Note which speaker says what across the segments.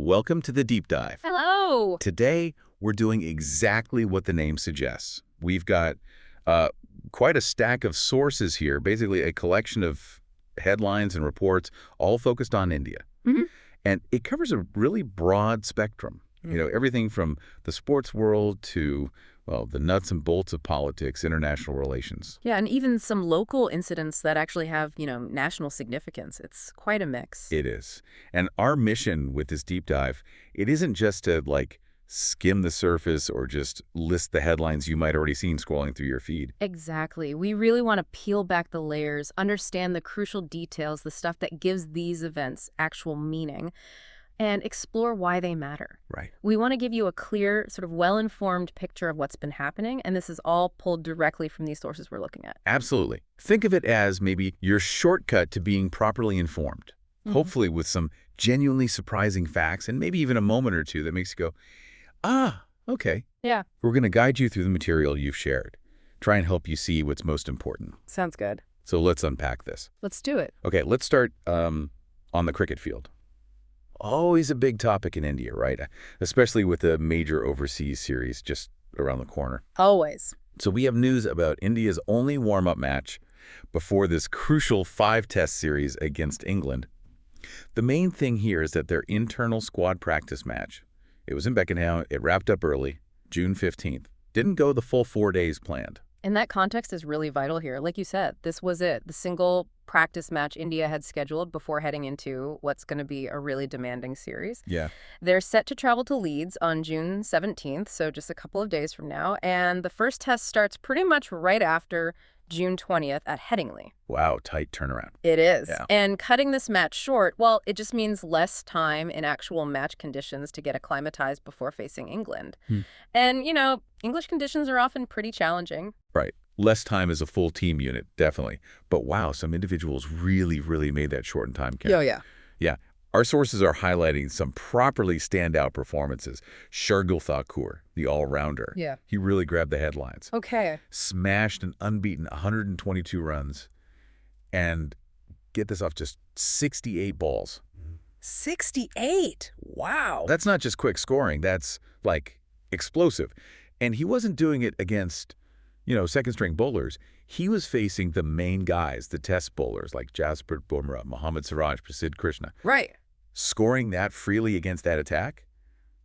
Speaker 1: welcome to the deep dive.
Speaker 2: Hello.
Speaker 1: Today, we're doing exactly what the name suggests. We've got quite a stack of sources here, basically a collection of headlines and reports, all focused on India.
Speaker 2: Mm-hmm.
Speaker 1: And it covers a really broad spectrum. You know, everything from the sports world to, well, the nuts and bolts of politics, international relations.
Speaker 2: Yeah, and even some local incidents that actually have, national significance. It's quite a mix.
Speaker 1: It is. And our mission with this deep dive, it isn't just to, skim the surface or just list the headlines you might already seen scrolling through your feed.
Speaker 2: Exactly. We really want to peel back the layers, understand the crucial details, the stuff that gives these events actual meaning, and explore why they matter.
Speaker 1: Right.
Speaker 2: We want to give you a clear, sort of well-informed picture of what's been happening, and this is all pulled directly from these sources we're looking at.
Speaker 1: Absolutely. Think of it as maybe your shortcut to being properly informed, hopefully with some genuinely surprising facts and maybe even a moment or two that makes you go, okay.
Speaker 2: Yeah.
Speaker 1: We're going to guide you through the material you've shared, try and help you see what's most important.
Speaker 2: Sounds good.
Speaker 1: So let's unpack this.
Speaker 2: Let's do it.
Speaker 1: Okay, let's start on the cricket field. Always a big topic in India, right? Especially with the major overseas series just around the corner.
Speaker 2: Always.
Speaker 1: So we have news about India's only warm-up match before this crucial 5-test series against England. The main thing here is that their internal squad practice match, it was in Beckenham, it wrapped up early, June 15th. Didn't go the full 4 days planned.
Speaker 2: And that context is really vital here. Like you said, this was it, the single practice match India had scheduled before heading into what's going to be a really demanding series.
Speaker 1: Yeah.
Speaker 2: They're set to travel to Leeds on June 17th, so just a couple of days from now, and the first test starts pretty much right after June 20th at Headingley.
Speaker 1: Wow, tight turnaround.
Speaker 2: It is.
Speaker 1: Yeah.
Speaker 2: And cutting this match short, well, it just means less time in actual match conditions to get acclimatized before facing England. And, English conditions are often pretty challenging.
Speaker 1: Right. Less time as a full team unit, definitely. But wow, some individuals really, really made that shortened time count.
Speaker 2: Yeah.
Speaker 1: Yeah. Our sources are highlighting some properly standout performances. Shardul Thakur, the all-rounder.
Speaker 2: Yeah.
Speaker 1: He really grabbed the headlines.
Speaker 2: Okay.
Speaker 1: Smashed an unbeaten 122 runs and, get this off, just 68 balls.
Speaker 2: 68? Wow.
Speaker 1: That's not just quick scoring. That's, explosive. And he wasn't doing it against, second-string bowlers. He was facing the main guys, the test bowlers, like Jasprit Bumrah, Mohammad Siraj, Prasidh Krishna.
Speaker 2: Right.
Speaker 1: Scoring that freely against that attack,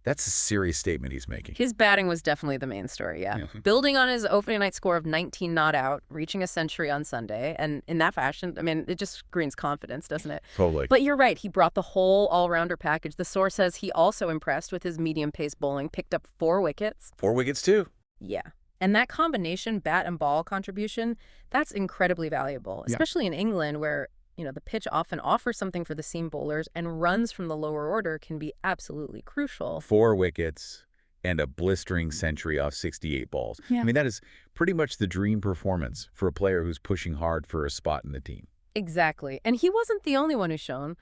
Speaker 1: that's a serious statement he's making.
Speaker 2: His batting was definitely the main story, yeah. Building on his opening night score of 19 not out, reaching a century on Sunday, and in that fashion, it just screams confidence, doesn't it?
Speaker 1: Totally.
Speaker 2: But you're right, he brought the whole all-rounder package. The source says he also impressed with his medium-pace bowling, picked up 4 wickets.
Speaker 1: 4 wickets, too.
Speaker 2: Yeah. And that combination, bat and ball contribution, that's incredibly valuable, especially in England where, the pitch often offers something for the seam bowlers and runs from the lower order can be absolutely crucial.
Speaker 1: 4 wickets and a blistering century off 68 balls.
Speaker 2: Yeah.
Speaker 1: That is pretty much the dream performance for a player who's pushing hard for a spot in the team.
Speaker 2: Exactly. And he wasn't the only one who shone.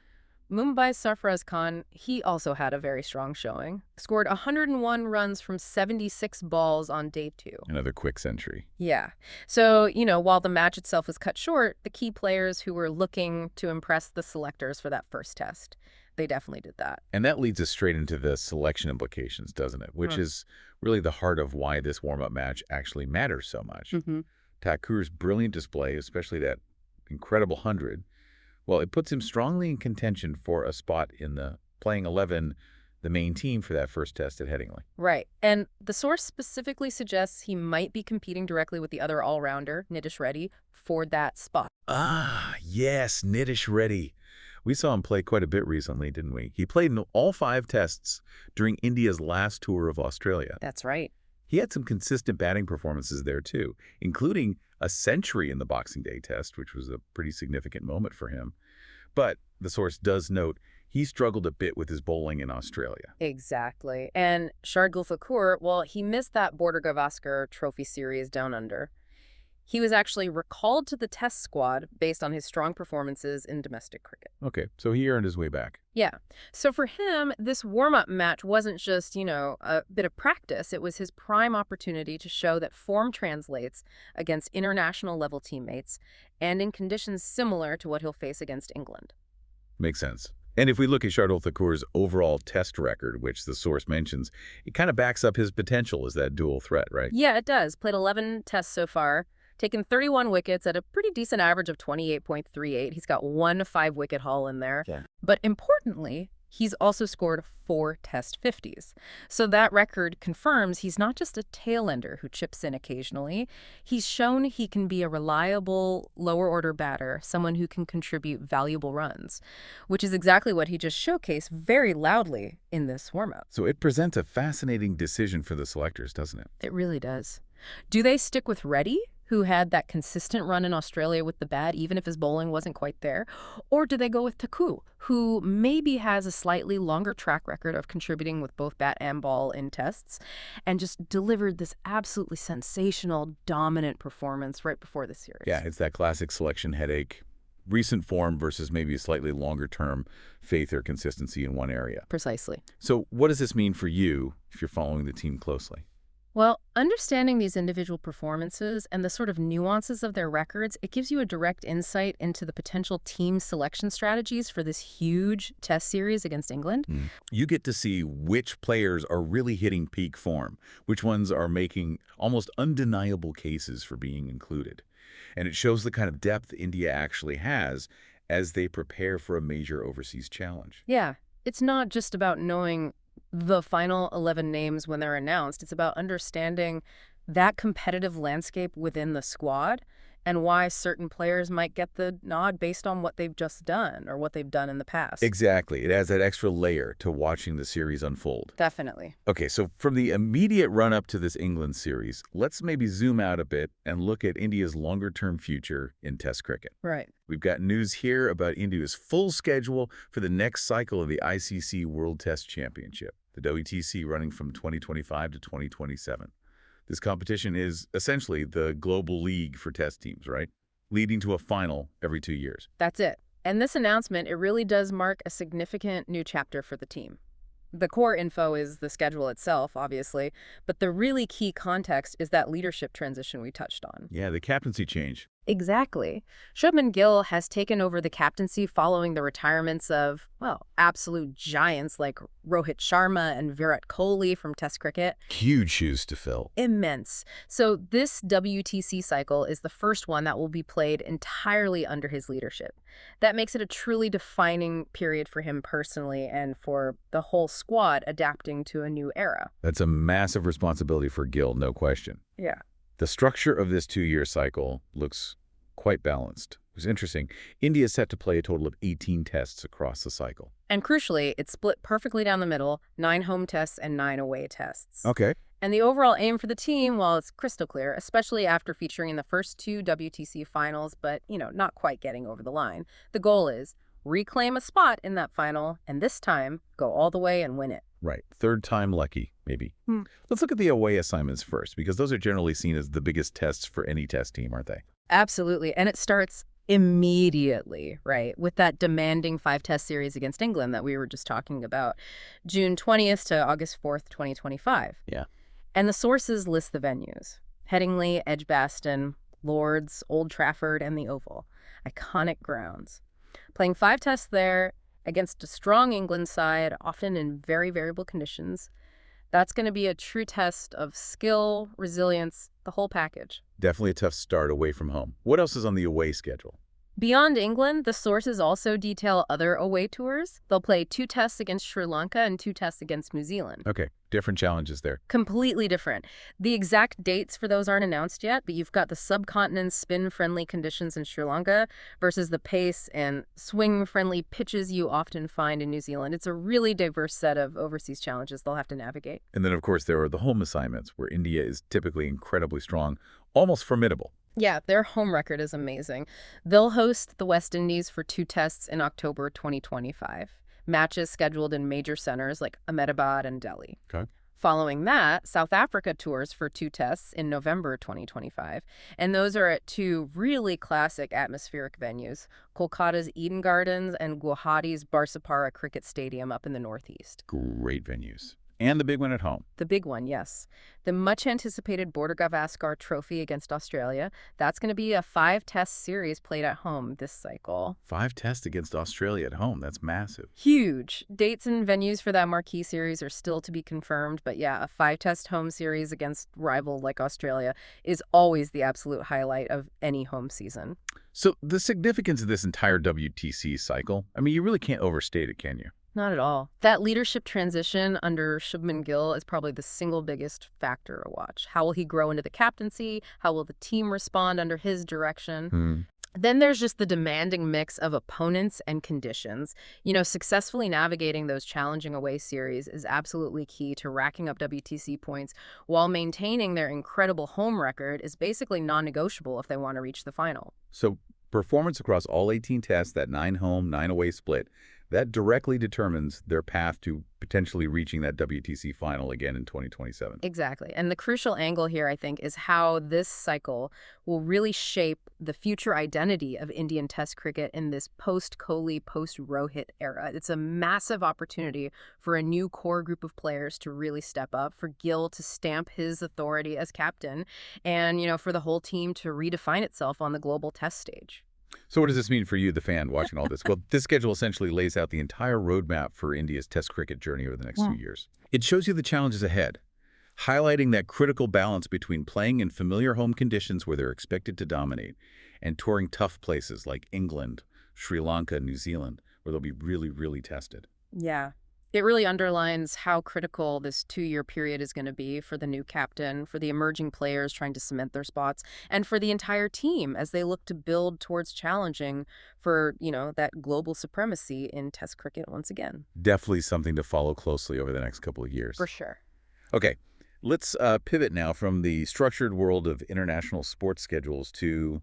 Speaker 2: Mumbai's Sarfaraz Khan, he also had a very strong showing. Scored 101 runs from 76 balls on day 2.
Speaker 1: Another quick century.
Speaker 2: Yeah. So, while the match itself was cut short, the key players who were looking to impress the selectors for that first test, they definitely did that.
Speaker 1: And that leads us straight into the selection implications, doesn't it? Which is really the heart of why this warm-up match actually matters so much. Thakur's brilliant display, especially that incredible 100, well, it puts him strongly in contention for a spot in the playing 11, the main team for that first test at Headingley.
Speaker 2: Right. And the source specifically suggests he might be competing directly with the other all-rounder, Nitish Reddy, for that spot.
Speaker 1: Yes, Nitish Reddy. We saw him play quite a bit recently, didn't we? He played in all 5 tests during India's last tour of Australia.
Speaker 2: That's right.
Speaker 1: He had some consistent batting performances there, too, including a century in the Boxing Day test, which was a pretty significant moment for him. But the source does note he struggled a bit with his bowling in Australia.
Speaker 2: Exactly. And Shardul Thakur, well, he missed that Border Gavaskar Trophy Series down under. He was actually recalled to the test squad based on his strong performances in domestic cricket.
Speaker 1: Okay, so he earned his way back.
Speaker 2: Yeah. So for him, this warm-up match wasn't just, a bit of practice. It was his prime opportunity to show that form translates against international-level teammates and in conditions similar to what he'll face against England.
Speaker 1: Makes sense. And if we look at Shardul Thakur's overall test record, which the source mentions, it kind of backs up his potential as that dual threat, right?
Speaker 2: Yeah, it does. Played 11 tests so far, taken 31 wickets at a pretty decent average of 28.38. He's got one 5-wicket haul in there.
Speaker 1: Yeah.
Speaker 2: But importantly, he's also scored 4 Test 50s. So that record confirms he's not just a tail-ender who chips in occasionally. He's shown he can be a reliable lower-order batter, someone who can contribute valuable runs, which is exactly what he just showcased very loudly in this warm-up.
Speaker 1: So it presents a fascinating decision for the selectors, doesn't it?
Speaker 2: It really does. Do they stick with Reddy, who had that consistent run in Australia with the bat, even if his bowling wasn't quite there? Or do they go with Thakur, who maybe has a slightly longer track record of contributing with both bat and ball in tests, and just delivered this absolutely sensational, dominant performance right before the series?
Speaker 1: Yeah, it's that classic selection headache. Recent form versus maybe a slightly longer-term faith or consistency in one area.
Speaker 2: Precisely.
Speaker 1: So what does this mean for you if you're following the team closely?
Speaker 2: Well, understanding these individual performances and the sort of nuances of their records, it gives you a direct insight into the potential team selection strategies for this huge test series against England.
Speaker 1: You get to see which players are really hitting peak form, which ones are making almost undeniable cases for being included. And it shows the kind of depth India actually has as they prepare for a major overseas challenge.
Speaker 2: Yeah, it's not just about knowing the final 11 names when they're announced. It's about understanding that competitive landscape within the squad and why certain players might get the nod based on what they've just done or what they've done in the past.
Speaker 1: Exactly. It adds that extra layer to watching the series unfold.
Speaker 2: Definitely.
Speaker 1: Okay, so from the immediate run-up to this England series, let's maybe zoom out a bit and look at India's longer-term future in Test cricket.
Speaker 2: Right.
Speaker 1: We've got news here about India's full schedule for the next cycle of the ICC World Test Championship, the WTC running from 2025 to 2027. This competition is essentially the global league for test teams, right? Leading to a final every 2 years.
Speaker 2: That's it. And this announcement, it really does mark a significant new chapter for the team. The core info is the schedule itself, obviously, but the really key context is that leadership transition we touched on.
Speaker 1: Yeah, the captaincy change.
Speaker 2: Exactly. Shubman Gill has taken over the captaincy following the retirements of, well, absolute giants like Rohit Sharma and Virat Kohli from Test cricket.
Speaker 1: Huge shoes to fill.
Speaker 2: Immense. So this WTC cycle is the first one that will be played entirely under his leadership. That makes it a truly defining period for him personally and for the whole squad adapting to a new era.
Speaker 1: That's a massive responsibility for Gill, no question.
Speaker 2: Yeah.
Speaker 1: The structure of this 2-year cycle looks quite balanced. It was interesting. India is set to play a total of 18 tests across the cycle.
Speaker 2: And crucially, it's split perfectly down the middle, 9 home tests and 9 away tests.
Speaker 1: Okay.
Speaker 2: And the overall aim for the team, well, it's crystal clear, especially after featuring the first 2 WTC finals, but, not quite getting over the line. The goal is reclaim a spot in that final, and this time, go all the way and win it.
Speaker 1: Right. Third time lucky, maybe. Let's look at the away assignments first, because those are generally seen as the biggest tests for any test team, aren't they?
Speaker 2: Absolutely. And it starts immediately, right, with that demanding 5-test series against England that we were just talking about, June 20th to August 4th, 2025.
Speaker 1: Yeah.
Speaker 2: And the sources list the venues: Headingley, Edgbaston, Lords, Old Trafford, and the Oval. Iconic grounds. Playing 5 tests there against a strong England side, often in very variable conditions, that's going to be a true test of skill, resilience, the whole package.
Speaker 1: Definitely a tough start away from home. What else is on the away schedule?
Speaker 2: Beyond England, the sources also detail other away tours. They'll play 2 tests against Sri Lanka and 2 tests against New Zealand.
Speaker 1: Okay, different challenges there.
Speaker 2: Completely different. The exact dates for those aren't announced yet, but you've got the subcontinent's spin-friendly conditions in Sri Lanka versus the pace and swing-friendly pitches you often find in New Zealand. It's a really diverse set of overseas challenges they'll have to navigate.
Speaker 1: And then, of course, there are the home assignments, where India is typically incredibly strong, almost formidable.
Speaker 2: Yeah, their home record is amazing. They'll host the West Indies for 2 tests in October 2025. Matches scheduled in major centers like Ahmedabad and Delhi.
Speaker 1: Okay.
Speaker 2: Following that, South Africa tours for 2 tests in November 2025. And those are at 2 really classic atmospheric venues, Kolkata's Eden Gardens and Guwahati's Barsapara Cricket Stadium up in the northeast.
Speaker 1: Great venues. And the big one at home.
Speaker 2: The big one, yes. The much-anticipated Border Gavaskar Trophy against Australia. That's going to be a 5-test series played at home this cycle.
Speaker 1: 5 tests against Australia at home. That's massive.
Speaker 2: Huge. Dates and venues for that marquee series are still to be confirmed, but yeah, a 5-test home series against rival like Australia is always the absolute highlight of any home season.
Speaker 1: So the significance of this entire WTC cycle, I mean, you really can't overstate it, can you?
Speaker 2: Not at all. That leadership transition under Shubman Gill is probably the single biggest factor to watch. How will he grow into the captaincy? How will the team respond under his direction? Then there's just the demanding mix of opponents and conditions. Successfully navigating those challenging away series is absolutely key to racking up WTC points, while maintaining their incredible home record is basically non-negotiable if they want to reach the final.
Speaker 1: So performance across all 18 tests, that 9 home, 9 away split, that directly determines their path to potentially reaching that WTC final again in 2027.
Speaker 2: Exactly. And the crucial angle here, I think, is how this cycle will really shape the future identity of Indian Test cricket in this post-Kohli, post-Rohit era. It's a massive opportunity for a new core group of players to really step up, for Gill to stamp his authority as captain, and, for the whole team to redefine itself on the global test stage.
Speaker 1: So what does this mean for you, the fan, watching all this? Well, this schedule essentially lays out the entire roadmap for India's Test cricket journey over the next few years. It shows you the challenges ahead, highlighting that critical balance between playing in familiar home conditions where they're expected to dominate and touring tough places like England, Sri Lanka, New Zealand, where they'll be really, really tested.
Speaker 2: Yeah. It really underlines how critical this 2-year period is going to be for the new captain, for the emerging players trying to cement their spots, and for the entire team as they look to build towards challenging for, that global supremacy in Test cricket once again.
Speaker 1: Definitely something to follow closely over the next couple of years.
Speaker 2: For sure.
Speaker 1: Okay, let's pivot now from the structured world of international sports schedules to,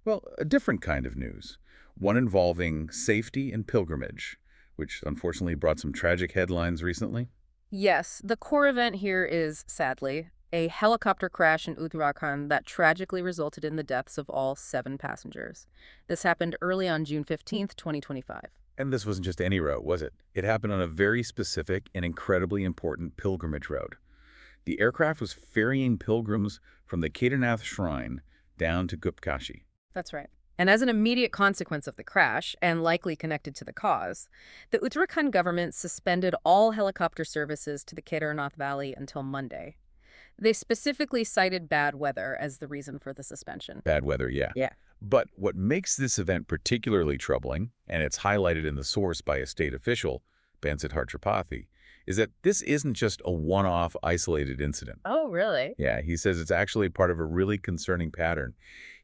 Speaker 1: well, a different kind of news, one involving safety and pilgrimage, which unfortunately brought some tragic headlines recently.
Speaker 2: Yes, the core event here is, sadly, a helicopter crash in Uttarakhand that tragically resulted in the deaths of all 7 passengers. This happened early on June 15th, 2025.
Speaker 1: And this wasn't just any route, was it? It happened on a very specific and incredibly important pilgrimage route. The aircraft was ferrying pilgrims from the Kedarnath shrine down to Gupkashi.
Speaker 2: That's right. And as an immediate consequence of the crash, and likely connected to the cause, the Uttarakhand government suspended all helicopter services to the Kedarnath Valley until Monday. They specifically cited bad weather as the reason for the suspension.
Speaker 1: Bad weather, yeah.
Speaker 2: Yeah.
Speaker 1: But what makes this event particularly troubling, and it's highlighted in the source by a state official, Bansidhar Tripathi, is that this isn't just a one-off isolated incident.
Speaker 2: Oh, really?
Speaker 1: Yeah, he says it's actually part of a really concerning pattern.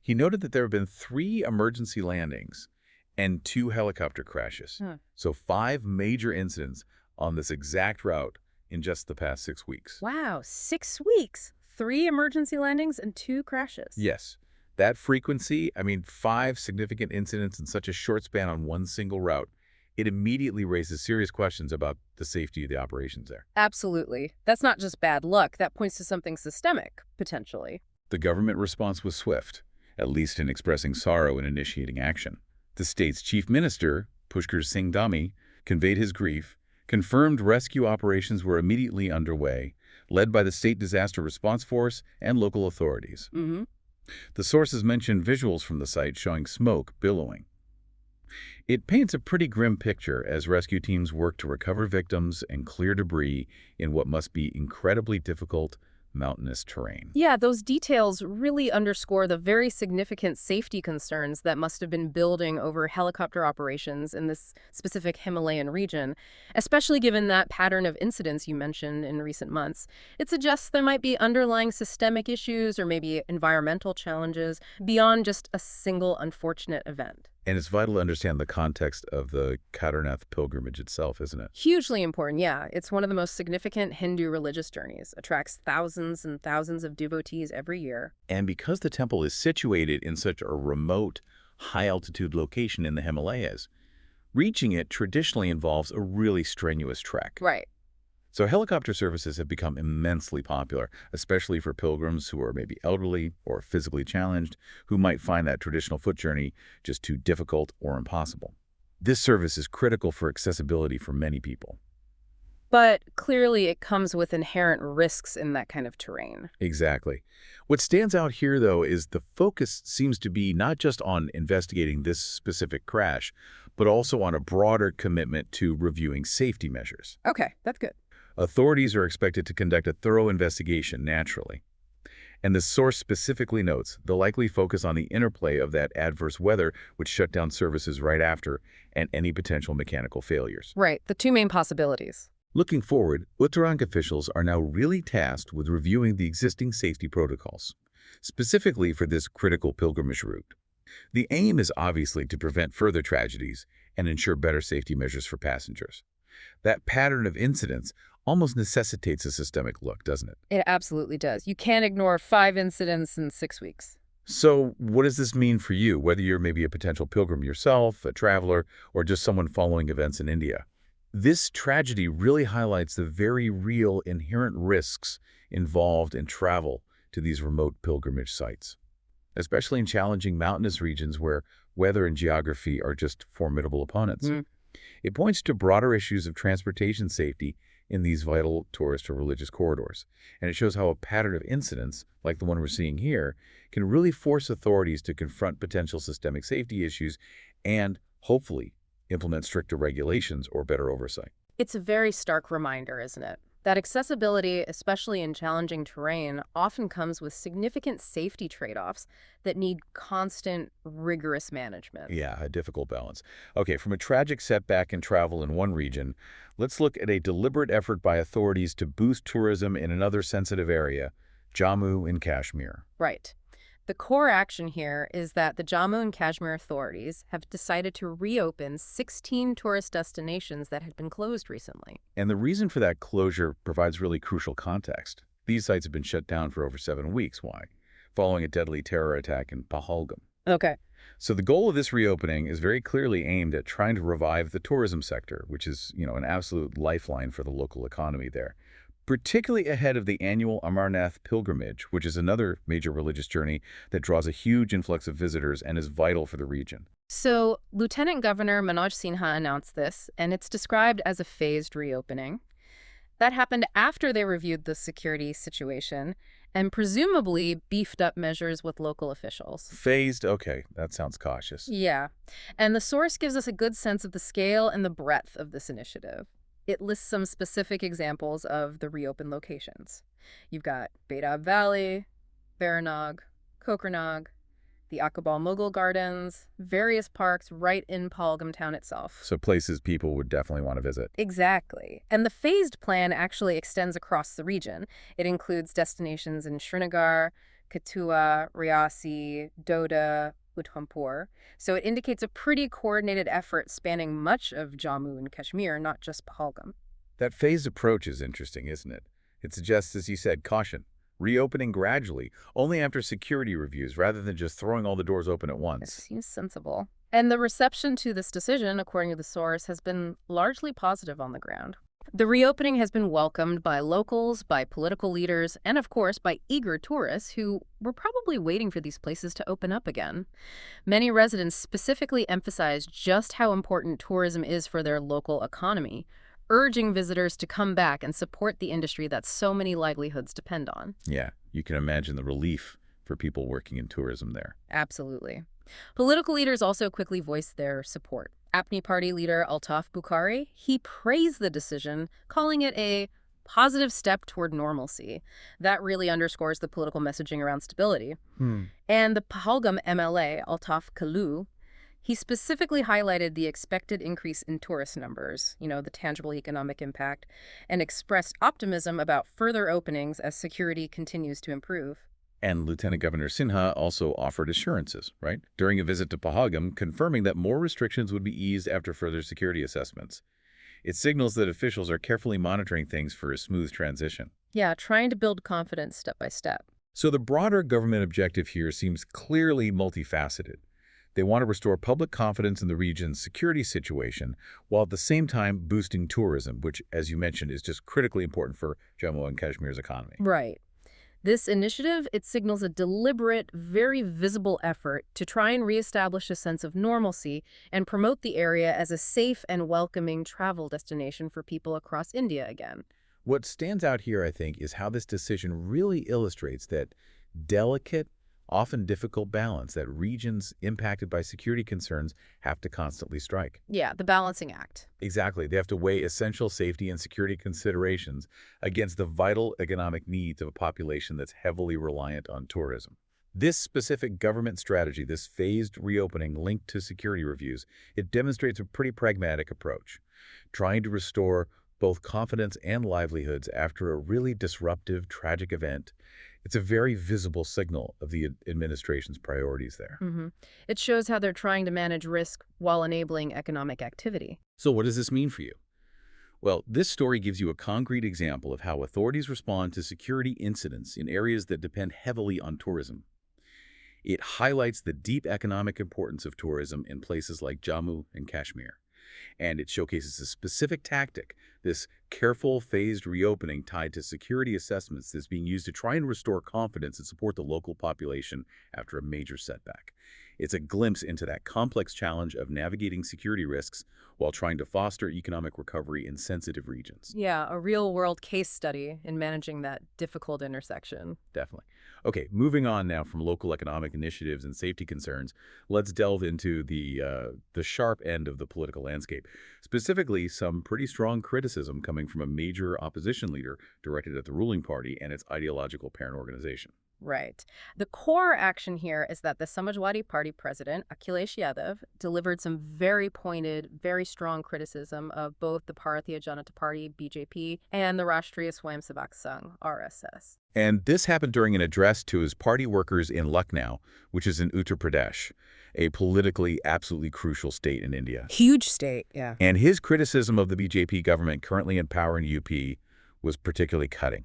Speaker 1: He noted that there have been 3 emergency landings and 2 helicopter crashes. So 5 major incidents on this exact route in just the past 6 weeks.
Speaker 2: Wow, 6 weeks. 3 emergency landings and 2 crashes.
Speaker 1: Yes. That frequency, 5 significant incidents in such a short span on one single route, it immediately raises serious questions about the safety of the operations there.
Speaker 2: Absolutely. That's not just bad luck. That points to something systemic, potentially.
Speaker 1: The government response was swift, at least in expressing sorrow and initiating action. The state's chief minister, Pushkar Singh Dhami, conveyed his grief, confirmed rescue operations were immediately underway, led by the State Disaster Response Force and local authorities. The sources mentioned visuals from the site showing smoke billowing. It paints a pretty grim picture as rescue teams work to recover victims and clear debris in what must be incredibly difficult mountainous terrain.
Speaker 2: Yeah, those details really underscore the very significant safety concerns that must have been building over helicopter operations in this specific Himalayan region, especially given that pattern of incidents you mentioned in recent months. It suggests there might be underlying systemic issues or maybe environmental challenges beyond just a single unfortunate event.
Speaker 1: And it's vital to understand the context of the Kedarnath pilgrimage itself, isn't it?
Speaker 2: Hugely important, yeah. It's one of the most significant Hindu religious journeys. Attracts thousands and thousands of devotees every year.
Speaker 1: And because the temple is situated in such a remote, high-altitude location in the Himalayas, reaching it traditionally involves a really strenuous trek.
Speaker 2: Right.
Speaker 1: So helicopter services have become immensely popular, especially for pilgrims who are maybe elderly or physically challenged, who might find that traditional foot journey just too difficult or impossible. This service is critical for accessibility for many people.
Speaker 2: But clearly it comes with inherent risks in that kind of terrain.
Speaker 1: Exactly. What stands out here, though, is the focus seems to be not just on investigating this specific crash, but also on a broader commitment to reviewing safety measures.
Speaker 2: Okay, that's good.
Speaker 1: Authorities are expected to conduct a thorough investigation naturally. And the source specifically notes the likely focus on the interplay of that adverse weather, which shut down services right after, and any potential mechanical failures.
Speaker 2: Right, the two main possibilities.
Speaker 1: Looking forward, Uttarakhand officials are now really tasked with reviewing the existing safety protocols, specifically for this critical pilgrimage route. The aim is obviously to prevent further tragedies and ensure better safety measures for passengers. That pattern of incidents almost necessitates a systemic look, doesn't it?
Speaker 2: It absolutely does. You can't ignore 5 incidents in 6 weeks.
Speaker 1: So what does this mean for you, whether you're maybe a potential pilgrim yourself, a traveler, or just someone following events in India? This tragedy really highlights the very real inherent risks involved in travel to these remote pilgrimage sites, especially in challenging mountainous regions where weather and geography are just formidable opponents. It points to broader issues of transportation safety in these vital tourist or religious corridors, and it shows how a pattern of incidents, like the one we're seeing here, can really force authorities to confront potential systemic safety issues and, hopefully, implement stricter regulations or better oversight.
Speaker 2: It's a very stark reminder, isn't it? That accessibility, especially in challenging terrain, often comes with significant safety trade-offs that need constant, rigorous management.
Speaker 1: Yeah, a difficult balance. Okay, from a tragic setback in travel in one region, let's look at a deliberate effort by authorities to boost tourism in another sensitive area, Jammu and Kashmir.
Speaker 2: Right. The core action here is that the Jammu and Kashmir authorities have decided to reopen 16 tourist destinations that had been closed recently.
Speaker 1: And the reason for that closure provides really crucial context. These sites have been shut down for over 7 weeks. Why? Following a deadly terror attack in Pahalgam.
Speaker 2: Okay.
Speaker 1: So the goal of this reopening is very clearly aimed at trying to revive the tourism sector, which is, an absolute lifeline for the local economy there, particularly ahead of the annual Amarnath pilgrimage, which is another major religious journey that draws a huge influx of visitors and is vital for the region.
Speaker 2: So, Lieutenant Governor Manoj Sinha announced this, and it's described as a phased reopening. That happened after they reviewed the security situation and presumably beefed up measures with local officials.
Speaker 1: Phased? Okay, that sounds cautious.
Speaker 2: Yeah, and the source gives us a good sense of the scale and the breadth of this initiative. It lists some specific examples of the reopened locations. You've got Betab Valley, Varanog, Kokernog, the Akabal Mughal Gardens, various parks right in Pahalgam town itself.
Speaker 1: So places people would definitely want to visit.
Speaker 2: Exactly. And the phased plan actually extends across the region. It includes destinations in Srinagar, Katua, Riasi, Doda, Udhampur. So it indicates a pretty coordinated effort spanning much of Jammu and Kashmir, not just Pahalgam.
Speaker 1: That phased approach is interesting, isn't it? It suggests, as you said, caution. Reopening gradually, only after security reviews, rather than just throwing all the doors open at
Speaker 2: It
Speaker 1: once.
Speaker 2: seems sensible. And the reception to this decision, according to the source, has been largely positive on the ground. The reopening has been welcomed by locals, by political leaders, and of course by eager tourists who were probably waiting for these places to open up again. Many residents specifically emphasized just how important tourism is for their local economy, urging visitors to come back and support the industry that so many livelihoods depend on.
Speaker 1: Yeah, you can imagine the relief for people working in tourism there.
Speaker 2: Absolutely. Political leaders also quickly voiced their support. APNI party leader Altaf Bukhari, he praised the decision, calling it a positive step toward normalcy. That really underscores the political messaging around stability. And the Pahalgam MLA, Altaf Kalu, he specifically highlighted the expected increase in tourist numbers, the tangible economic impact, and expressed optimism about further openings as security continues to improve.
Speaker 1: And Lieutenant Governor Sinha also offered assurances, right, during a visit to Pahalgam, confirming that more restrictions would be eased after further security assessments. It signals that officials are carefully monitoring things for a smooth transition.
Speaker 2: Yeah, trying to build confidence step by step.
Speaker 1: So the broader government objective here seems clearly multifaceted. They want to restore public confidence in the region's security situation, while at the same time boosting tourism, which, as you mentioned, is just critically important for Jammu and Kashmir's economy.
Speaker 2: Right. This initiative, it signals a deliberate, very visible effort to try and reestablish a sense of normalcy and promote the area as a safe and welcoming travel destination for people across India again.
Speaker 1: What stands out here, I think, is how this decision really illustrates that delicate, often difficult balance that regions impacted by security concerns have to constantly strike.
Speaker 2: Yeah, the balancing act.
Speaker 1: Exactly. They have to weigh essential safety and security considerations against the vital economic needs of a population that's heavily reliant on tourism. This specific government strategy, this phased reopening linked to security reviews, it demonstrates a pretty pragmatic approach, trying to restore both confidence and livelihoods after a really disruptive, tragic event. It's a very visible signal of the administration's priorities there.
Speaker 2: hmm It shows how they're trying to manage risk while enabling economic activity.
Speaker 1: So what does this mean for you? Well, this story gives you a concrete example of how authorities respond to security incidents in areas that depend heavily on tourism. It highlights the deep economic importance of tourism in places like Jammu and Kashmir. And it showcases a specific tactic, this careful, phased reopening tied to security assessments that's being used to try and restore confidence and support the local population after a major setback. It's a glimpse into that complex challenge of navigating security risks while trying to foster economic recovery in sensitive regions.
Speaker 2: Yeah, a real-world case study in managing that difficult intersection.
Speaker 1: Definitely. Okay, moving on now from local economic initiatives and safety concerns, let's delve into the sharp end of the political landscape. Specifically, some pretty strong criticism coming from a major opposition leader directed at the ruling party and its ideological parent organization.
Speaker 2: Right. The core action here is that the Samajwadi Party president, Akhilesh Yadav, delivered some very pointed, very strong criticism of both the Bharatiya Janata Party, BJP, and the Rashtriya Swayamsevak Sangh, RSS.
Speaker 1: And this happened during an address to his party workers in Lucknow, which is in Uttar Pradesh, a politically absolutely crucial state in India.
Speaker 2: Huge state, yeah.
Speaker 1: And his criticism of the BJP government currently in power in UP was particularly cutting.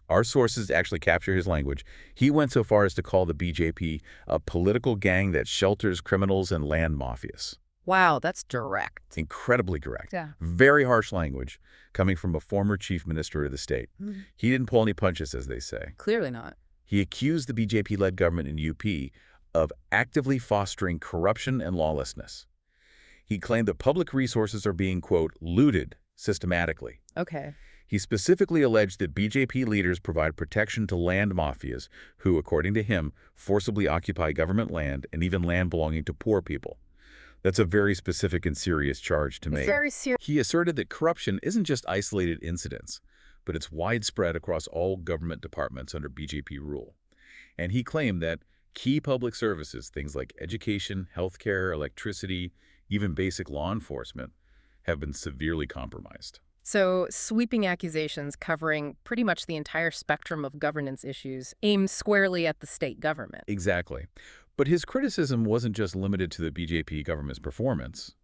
Speaker 1: Our sources actually capture his language. He went so far as to call the BJP a political gang that shelters criminals and land mafias.
Speaker 2: Wow, that's direct.
Speaker 1: Incredibly direct.
Speaker 2: Yeah.
Speaker 1: Very harsh language coming from a former chief minister of the state.
Speaker 2: Mm.
Speaker 1: He didn't pull any punches, as they say.
Speaker 2: Clearly not.
Speaker 1: He accused the BJP-led government in UP of actively fostering corruption and lawlessness. He claimed that public resources are being, quote, looted systematically.
Speaker 2: Okay.
Speaker 1: He specifically alleged that BJP leaders provide protection to land mafias who, according to him, forcibly occupy government land and even land belonging to poor people. That's a very specific and serious charge to make.
Speaker 2: Very serious.
Speaker 1: He asserted that corruption isn't just isolated incidents, but it's widespread across all government departments under BJP rule. And he claimed that key public services, things like education, healthcare, electricity, even basic law enforcement, have been severely compromised.
Speaker 2: So, sweeping accusations covering pretty much the entire spectrum of governance issues aimed squarely at the state government.
Speaker 1: Exactly. But his criticism wasn't just limited to the BJP government's performance.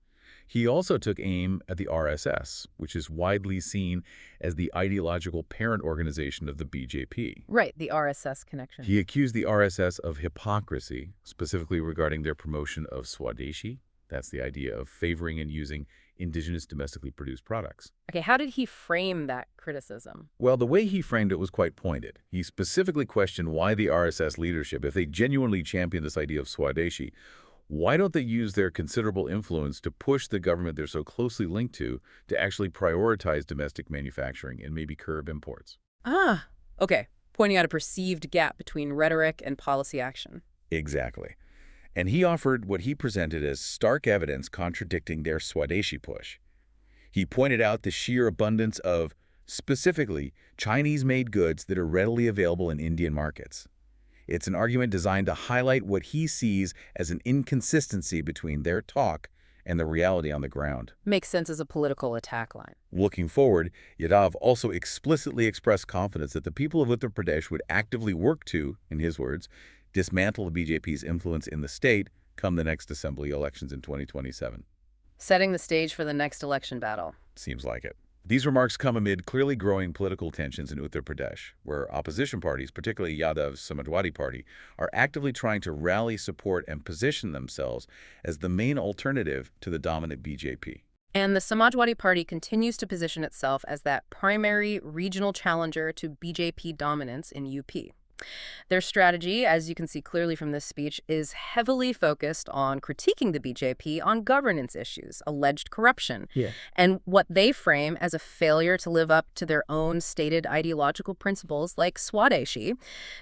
Speaker 1: He also took aim at the RSS, which is widely seen as the ideological parent organization of the BJP.
Speaker 2: Right, the RSS connection.
Speaker 1: He accused the RSS of hypocrisy, specifically regarding their promotion of Swadeshi. That's the idea of favoring and using indigenous domestically produced products.
Speaker 2: Okay, how did he frame that criticism?
Speaker 1: Well, the way he framed it was quite pointed. He specifically questioned why the RSS leadership, if they genuinely champion this idea of Swadeshi, why don't they use their considerable influence to push the government they're so closely linked to actually prioritize domestic manufacturing and maybe curb imports?
Speaker 2: Ah, okay. Pointing out a perceived gap between rhetoric and policy action.
Speaker 1: Exactly. And he offered what he presented as stark evidence contradicting their Swadeshi push. He pointed out the sheer abundance of, specifically, Chinese-made goods that are readily available in Indian markets. It's an argument designed to highlight what he sees as an inconsistency between their talk and the reality on the ground.
Speaker 2: Makes sense as a political attack line.
Speaker 1: Looking forward, Yadav also explicitly expressed confidence that the people of Uttar Pradesh would actively work to, in his words, dismantle the BJP's influence in the state come the next assembly elections in 2027.
Speaker 2: Setting the stage for the next election battle.
Speaker 1: Seems like it. These remarks come amid clearly growing political tensions in Uttar Pradesh, where opposition parties, particularly Yadav's Samajwadi Party, are actively trying to rally support and position themselves as the main alternative to the dominant BJP.
Speaker 2: And the Samajwadi Party continues to position itself as that primary regional challenger to BJP dominance in UP. Their strategy, as you can see clearly from this speech, is heavily focused on critiquing the BJP on governance issues, alleged corruption,
Speaker 3: Yeah.
Speaker 2: and what they frame as a failure to live up to their own stated ideological principles like Swadeshi.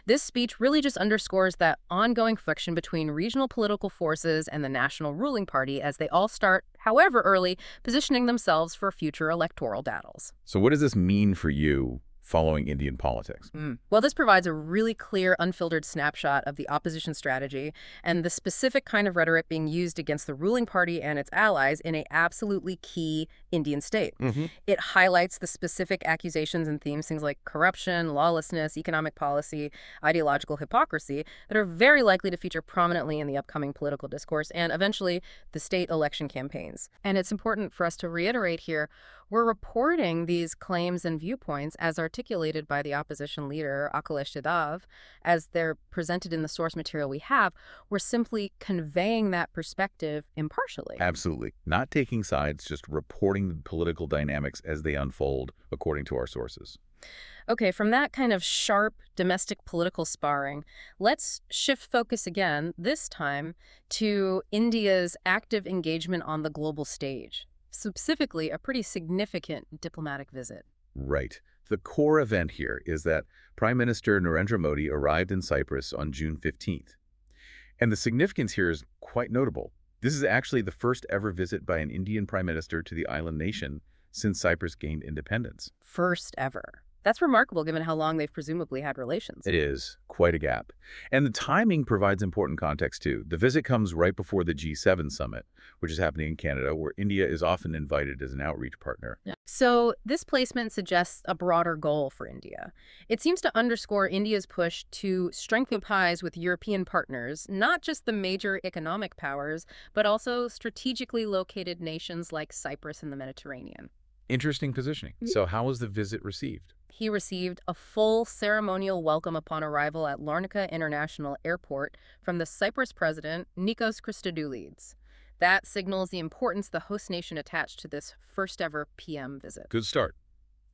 Speaker 2: This speech really just underscores that ongoing friction between regional political forces and the national ruling party as they all start, however early, positioning themselves for future electoral battles.
Speaker 1: So what does this mean for you following Indian politics?
Speaker 2: Well, this provides a really clear, unfiltered snapshot of the opposition strategy and the specific kind of rhetoric being used against the ruling party and its allies in a absolutely key Indian state. It highlights the specific accusations and themes, things like corruption, lawlessness, economic policy, ideological hypocrisy, that are very likely to feature prominently in the upcoming political discourse and eventually the state election campaigns. And it's important for us to reiterate here, we're reporting these claims and viewpoints as articulated by the opposition leader, Akhilesh Yadav, as they're presented in the source material we have. We're simply conveying that perspective impartially.
Speaker 1: Absolutely. Not taking sides, just reporting the political dynamics as they unfold according to our sources.
Speaker 2: Okay, from that kind of sharp domestic political sparring, let's shift focus again, this time to India's active engagement on the global stage. Specifically, a pretty significant diplomatic visit.
Speaker 1: Right. The core event here is that Prime Minister Narendra Modi arrived in Cyprus on June 15th. And the significance here is quite notable. This is actually the first ever visit by an Indian prime minister to the island nation since Cyprus gained independence.
Speaker 2: First ever. That's remarkable given how long they've presumably had relations.
Speaker 1: It is quite a gap. And the timing provides important context, too. The visit comes right before the G7 summit, which is happening in Canada, where India is often invited as an outreach partner.
Speaker 2: So this placement suggests a broader goal for India. It seems to underscore India's push to strengthen ties with European partners, not just the major economic powers, but also strategically located nations like Cyprus and the Mediterranean.
Speaker 1: Interesting positioning. So how was the visit received?
Speaker 2: He received a full ceremonial welcome upon arrival at Larnaca International Airport from the Cyprus president, Nikos Christodoulides. That signals the importance the host nation attached to this first-ever PM visit.
Speaker 1: Good start.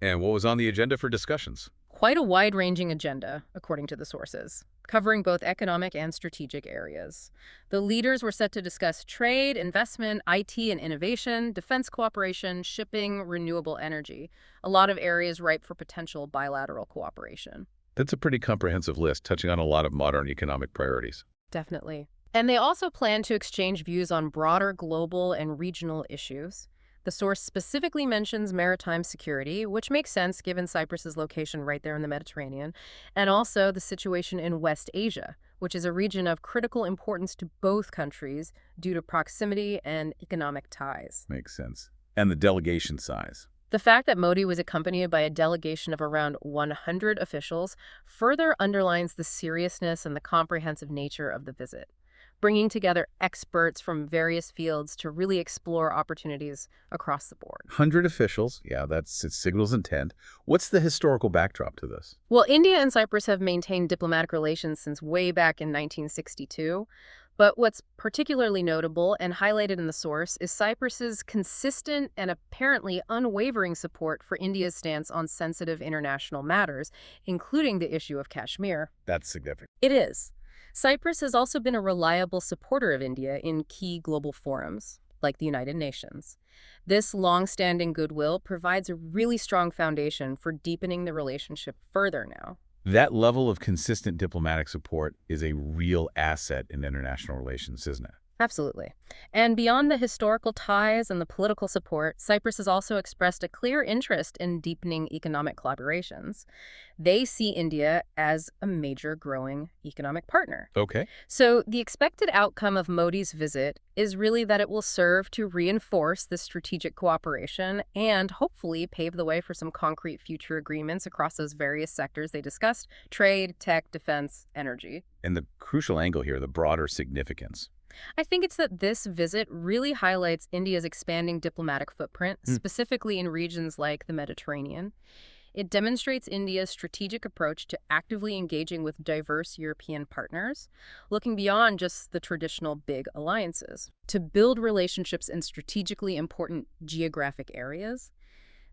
Speaker 1: And what was on the agenda for discussions?
Speaker 2: Quite a wide-ranging agenda, according to the sources, covering both economic and strategic areas. The leaders were set to discuss trade, investment, IT and innovation, defense cooperation, shipping, renewable energy, a lot of areas ripe for potential bilateral cooperation.
Speaker 1: That's a pretty comprehensive list, touching on a lot of modern economic priorities.
Speaker 2: Definitely. And they also plan to exchange views on broader global and regional issues. The source specifically mentions maritime security, which makes sense given Cyprus's location right there in the Mediterranean, and also the situation in West Asia, which is a region of critical importance to both countries due to proximity and economic ties.
Speaker 1: Makes sense. And the delegation size.
Speaker 2: The fact that Modi was accompanied by a delegation of around 100 officials further underlines the seriousness and the comprehensive nature of the visit, bringing together experts from various fields to really explore opportunities across the board.
Speaker 1: 100 officials. Yeah, it signals intent. What's the historical backdrop to this?
Speaker 2: Well, India and Cyprus have maintained diplomatic relations since way back in 1962. But what's particularly notable and highlighted in the source is Cyprus's consistent and apparently unwavering support for India's stance on sensitive international matters, including the issue of Kashmir.
Speaker 1: That's significant.
Speaker 2: It is. Cyprus has also been a reliable supporter of India in key global forums, like the United Nations. This long-standing goodwill provides a really strong foundation for deepening the relationship further now.
Speaker 1: That level of consistent diplomatic support is a real asset in international relations, isn't it?
Speaker 2: Absolutely. And beyond the historical ties and the political support, Cyprus has also expressed a clear interest in deepening economic collaborations. They see India as a major growing economic partner.
Speaker 1: Okay.
Speaker 2: So the expected outcome of Modi's visit is really that it will serve to reinforce this strategic cooperation and hopefully pave the way for some concrete future agreements across those various sectors they discussed: trade, tech, defense, energy.
Speaker 1: And the crucial angle here, the broader significance.
Speaker 2: I think it's that this visit really highlights India's expanding diplomatic footprint, specifically in regions like the Mediterranean. It demonstrates India's strategic approach to actively engaging with diverse European partners, looking beyond just the traditional big alliances, to build relationships in strategically important geographic areas.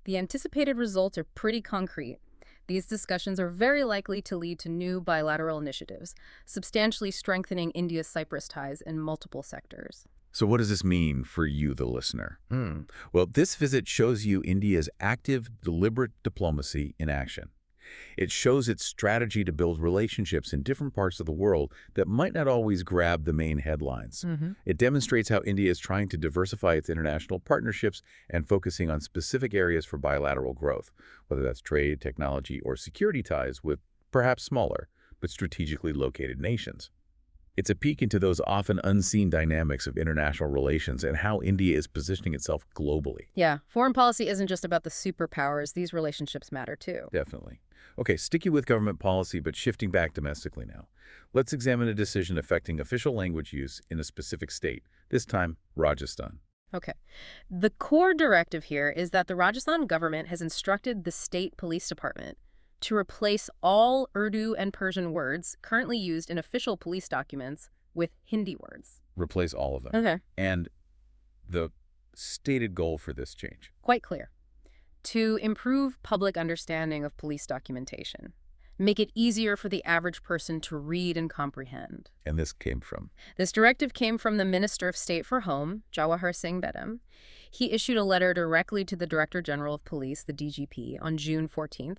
Speaker 2: The anticipated results are pretty concrete. These discussions are very likely to lead to new bilateral initiatives, substantially strengthening India's Cyprus ties in multiple sectors.
Speaker 1: So what does this mean for you, the listener? Well, this visit shows you India's active, deliberate diplomacy in action. It shows its strategy to build relationships in different parts of the world that might not always grab the main headlines. It demonstrates how India is trying to diversify its international partnerships and focusing on specific areas for bilateral growth, whether that's trade, technology, or security ties with perhaps smaller, but strategically located nations. It's a peek into those often unseen dynamics of international relations and how India is positioning itself globally.
Speaker 2: Yeah, foreign policy isn't just about the superpowers. These relationships matter too.
Speaker 1: Definitely. Okay, sticking with government policy, but shifting back domestically now. Let's examine a decision affecting official language use in a specific state, this time Rajasthan.
Speaker 2: Okay. The core directive here is that the Rajasthan government has instructed the state police department to replace all Urdu and Persian words currently used in official police documents with Hindi words.
Speaker 1: Replace all of them.
Speaker 2: Okay.
Speaker 1: And the stated goal for this change?
Speaker 2: Quite clear. To improve public understanding of police documentation. Make it easier for the average person to read and comprehend.
Speaker 1: And this came from?
Speaker 2: This directive came from the Minister of State for Home, Jawahar Singh Bedham. He issued a letter directly to the Director General of Police, the DGP, on June 14th.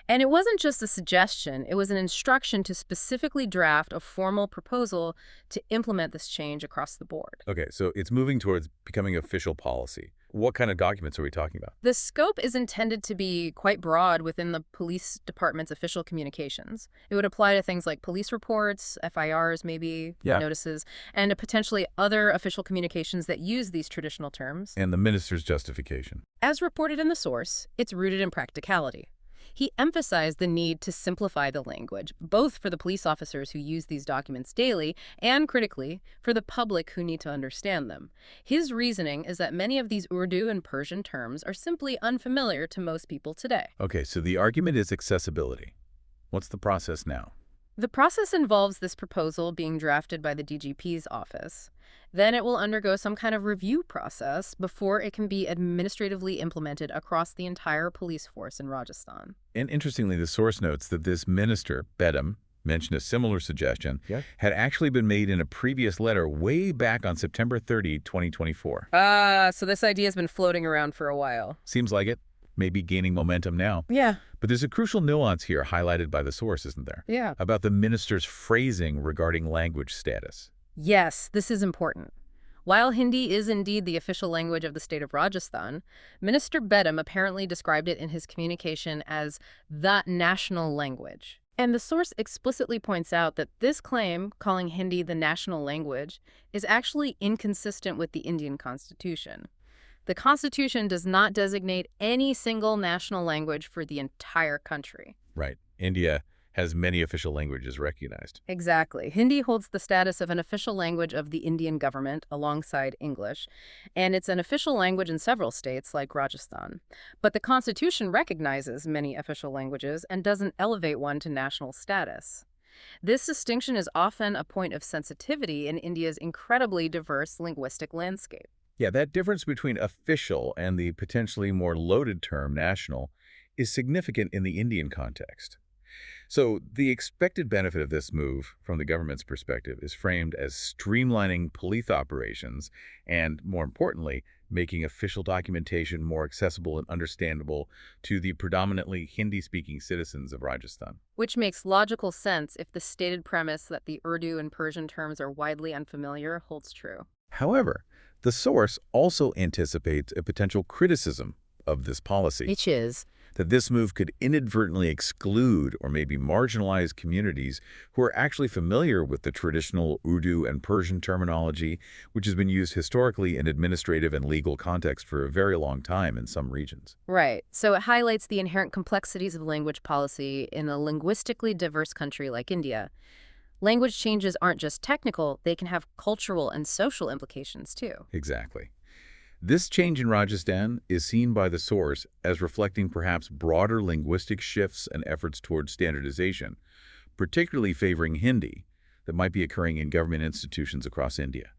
Speaker 2: And it wasn't just a suggestion, it was an instruction to specifically draft a formal proposal to implement this change across the board.
Speaker 1: Okay, so it's moving towards becoming official policy. What kind of documents are we talking about?
Speaker 2: The scope is intended to be quite broad within the police department's official communications. It would apply to things like police reports, FIRs maybe, notices, and potentially other official communications that use these traditional terms.
Speaker 1: And the minister's justification?
Speaker 2: As reported in the source, it's rooted in practicality. He emphasized the need to simplify the language, both for the police officers who use these documents daily and, critically, for the public who need to understand them. His reasoning is that many of these Urdu and Persian terms are simply unfamiliar to most people today.
Speaker 1: Okay, so the argument is accessibility. What's the process now?
Speaker 2: The process involves this proposal being drafted by the DGP's office. Then it will undergo some kind of review process before it can be administratively implemented across the entire police force in Rajasthan.
Speaker 1: And interestingly, the source notes that this minister, Bedham, mentioned a similar suggestion, had actually been made in a previous letter way back on September 30, 2024.
Speaker 2: So this idea has been floating around for a while.
Speaker 1: Seems like it. Maybe gaining momentum now.
Speaker 2: Yeah.
Speaker 1: But there's a crucial nuance here highlighted by the source, isn't there?
Speaker 2: Yeah.
Speaker 1: About the minister's phrasing regarding language status.
Speaker 2: Yes, this is important. While Hindi is indeed the official language of the state of Rajasthan, Minister Bedham apparently described it in his communication as the national language. And the source explicitly points out that this claim, calling Hindi the national language, is actually inconsistent with the Indian Constitution. The Constitution does not designate any single national language for the entire country.
Speaker 1: Right. India has many official languages recognized.
Speaker 2: Exactly. Hindi holds the status of an official language of the Indian government alongside English, and it's an official language in several states like Rajasthan. But the Constitution recognizes many official languages and doesn't elevate one to national status. This distinction is often a point of sensitivity in India's incredibly diverse linguistic landscape.
Speaker 1: Yeah, that difference between official and the potentially more loaded term national is significant in the Indian context. So the expected benefit of this move from the government's perspective is framed as streamlining police operations and, more importantly, making official documentation more accessible and understandable to the predominantly Hindi-speaking citizens of Rajasthan.
Speaker 2: Which makes logical sense if the stated premise that the Urdu and Persian terms are widely unfamiliar holds true.
Speaker 1: However, the source also anticipates a potential criticism of this policy.
Speaker 2: Which is
Speaker 1: that this move could inadvertently exclude or maybe marginalize communities who are actually familiar with the traditional Urdu and Persian terminology, which has been used historically in administrative and legal context for a very long time in some regions.
Speaker 2: Right. So it highlights the inherent complexities of language policy in a linguistically diverse country like India. Language changes aren't just technical, they can have cultural and social implications too.
Speaker 1: Exactly. This change in Rajasthan is seen by the source as reflecting perhaps broader linguistic shifts and efforts towards standardization, particularly favoring Hindi, that might be occurring in government institutions across India.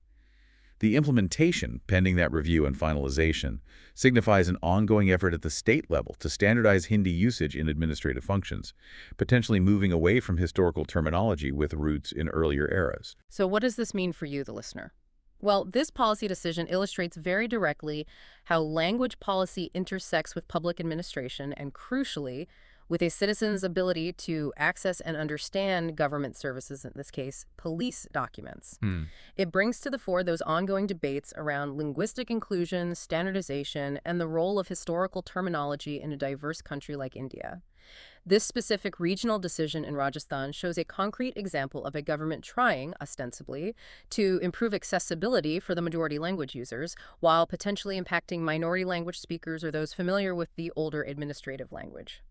Speaker 1: The implementation, pending that review and finalization, signifies an ongoing effort at the state level to standardize Hindi usage in administrative functions, potentially moving away from historical terminology with roots in earlier eras.
Speaker 2: So what does this mean for you, the listener? Well, this policy decision illustrates very directly how language policy intersects with public administration and, crucially, with a citizen's ability to access and understand government services, in this case, police documents. It brings to the fore those ongoing debates around linguistic inclusion, standardization, and the role of historical terminology in a diverse country like India. This specific regional decision in Rajasthan shows a concrete example of a government trying, ostensibly, to improve accessibility for the majority language users while potentially impacting minority language speakers or those familiar with the older administrative language.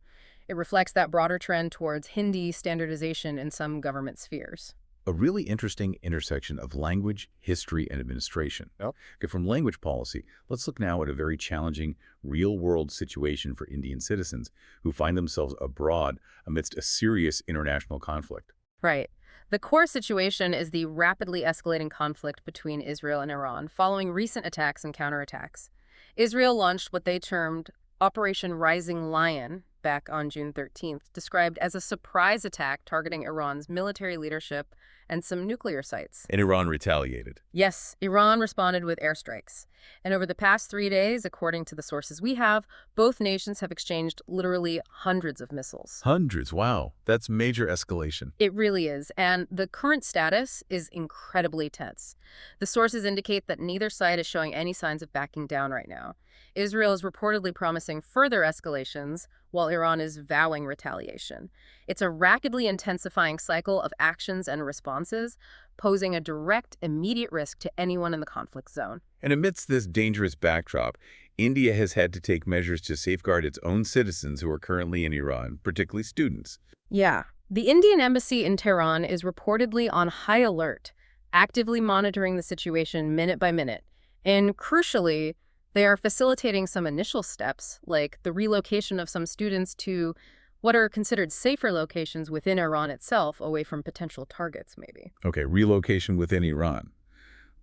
Speaker 2: It reflects that broader trend towards Hindi standardization in some government spheres.
Speaker 1: A really interesting intersection of language, history, and administration.
Speaker 3: Yep.
Speaker 1: Okay, from language policy, let's look now at a very challenging, real-world situation for Indian citizens who find themselves abroad amidst a serious international conflict.
Speaker 2: Right. The core situation is the rapidly escalating conflict between Israel and Iran following recent attacks and counterattacks. Israel launched what they termed Operation Rising Lion back on June 13th, described as a surprise attack targeting Iran's military leadership and some nuclear sites.
Speaker 1: And Iran retaliated.
Speaker 2: Yes, Iran responded with airstrikes. And over the past 3 days, according to the sources we have, both nations have exchanged literally hundreds of missiles.
Speaker 1: Hundreds, wow. That's major escalation.
Speaker 2: It really is, and the current status is incredibly tense. The sources indicate that neither side is showing any signs of backing down right now. Israel is reportedly promising further escalations, while Iran is vowing retaliation. It's a rapidly intensifying cycle of actions and responses, posing a direct, immediate risk to anyone in the conflict zone.
Speaker 1: And amidst this dangerous backdrop, India has had to take measures to safeguard its own citizens who are currently in Iran, particularly students.
Speaker 2: Yeah. The Indian embassy in Tehran is reportedly on high alert, actively monitoring the situation minute by minute. And crucially, they are facilitating some initial steps, like the relocation of some students to what are considered safer locations within Iran itself, away from potential targets, maybe.
Speaker 1: Okay, relocation within Iran.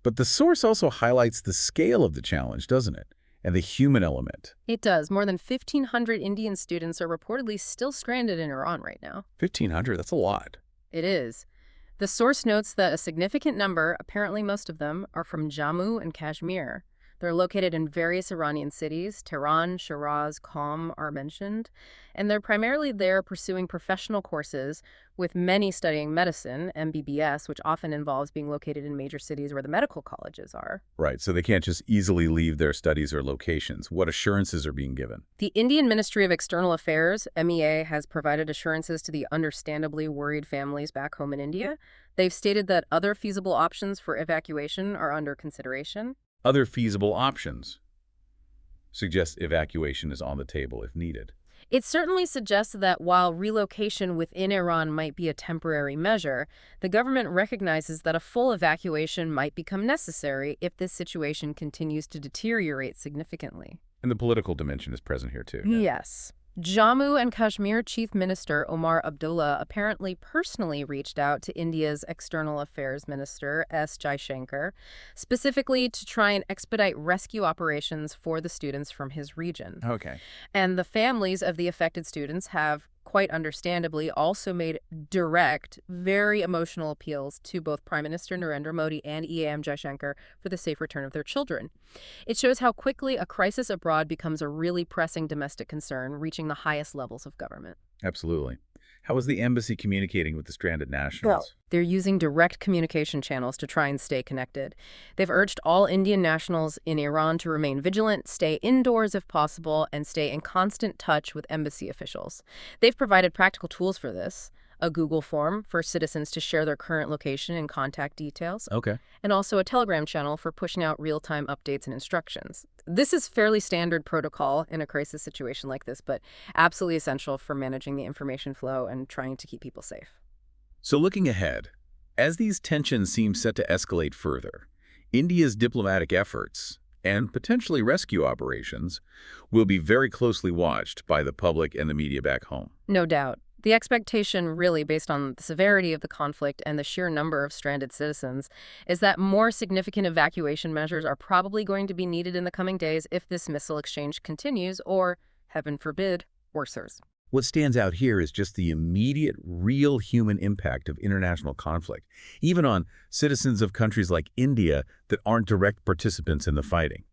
Speaker 1: But the source also highlights the scale of the challenge, doesn't it? And the human element.
Speaker 2: It does. More than 1,500 Indian students are reportedly still stranded in Iran right now.
Speaker 1: 1,500? That's a lot.
Speaker 2: It is. The source notes that a significant number, apparently most of them, are from Jammu and Kashmir. They're located in various Iranian cities. Tehran, Shiraz, Qom are mentioned. And they're primarily there pursuing professional courses, with many studying medicine, MBBS, which often involves being located in major cities where the medical colleges are.
Speaker 1: Right, so they can't just easily leave their studies or locations. What assurances are being given?
Speaker 2: The Indian Ministry of External Affairs, MEA, has provided assurances to the understandably worried families back home in India. They've stated that other feasible options for evacuation are under consideration.
Speaker 1: Other feasible options suggest evacuation is on the table if needed.
Speaker 2: It certainly suggests that while relocation within Iran might be a temporary measure, the government recognizes that a full evacuation might become necessary if this situation continues to deteriorate significantly.
Speaker 1: And the political dimension is present here too.
Speaker 2: Yes. Jammu and Kashmir Chief Minister Omar Abdullah apparently personally reached out to India's External Affairs Minister S. Jaishankar, specifically to try and expedite rescue operations for the students from his region.
Speaker 1: Okay.
Speaker 2: And the families of the affected students have, quite understandably, also made direct, very emotional appeals to both Prime Minister Narendra Modi and EAM Jaishankar for the safe return of their children. It shows how quickly a crisis abroad becomes a really pressing domestic concern, reaching the highest levels of government.
Speaker 1: Absolutely. How is the embassy communicating with the stranded nationals?
Speaker 2: They're using direct communication channels to try and stay connected. They've urged all Indian nationals in Iran to remain vigilant, stay indoors if possible, and stay in constant touch with embassy officials. They've provided practical tools for this: a Google form for citizens to share their current location and contact details,
Speaker 1: Okay.
Speaker 2: and also a Telegram channel for pushing out real-time updates and instructions. This is fairly standard protocol in a crisis situation like this, but absolutely essential for managing the information flow and trying to keep people safe.
Speaker 1: So looking ahead, as these tensions seem set to escalate further, India's diplomatic efforts, and potentially rescue operations will be very closely watched by the public and the media back home.
Speaker 2: No doubt. The expectation, really based on the severity of the conflict and the sheer number of stranded citizens, is that more significant evacuation measures are probably going to be needed in the coming days if this missile exchange continues or, heaven forbid, worsens.
Speaker 1: What stands out here is just the immediate, real human impact of international conflict, even on citizens of countries like India that aren't direct participants in the fighting.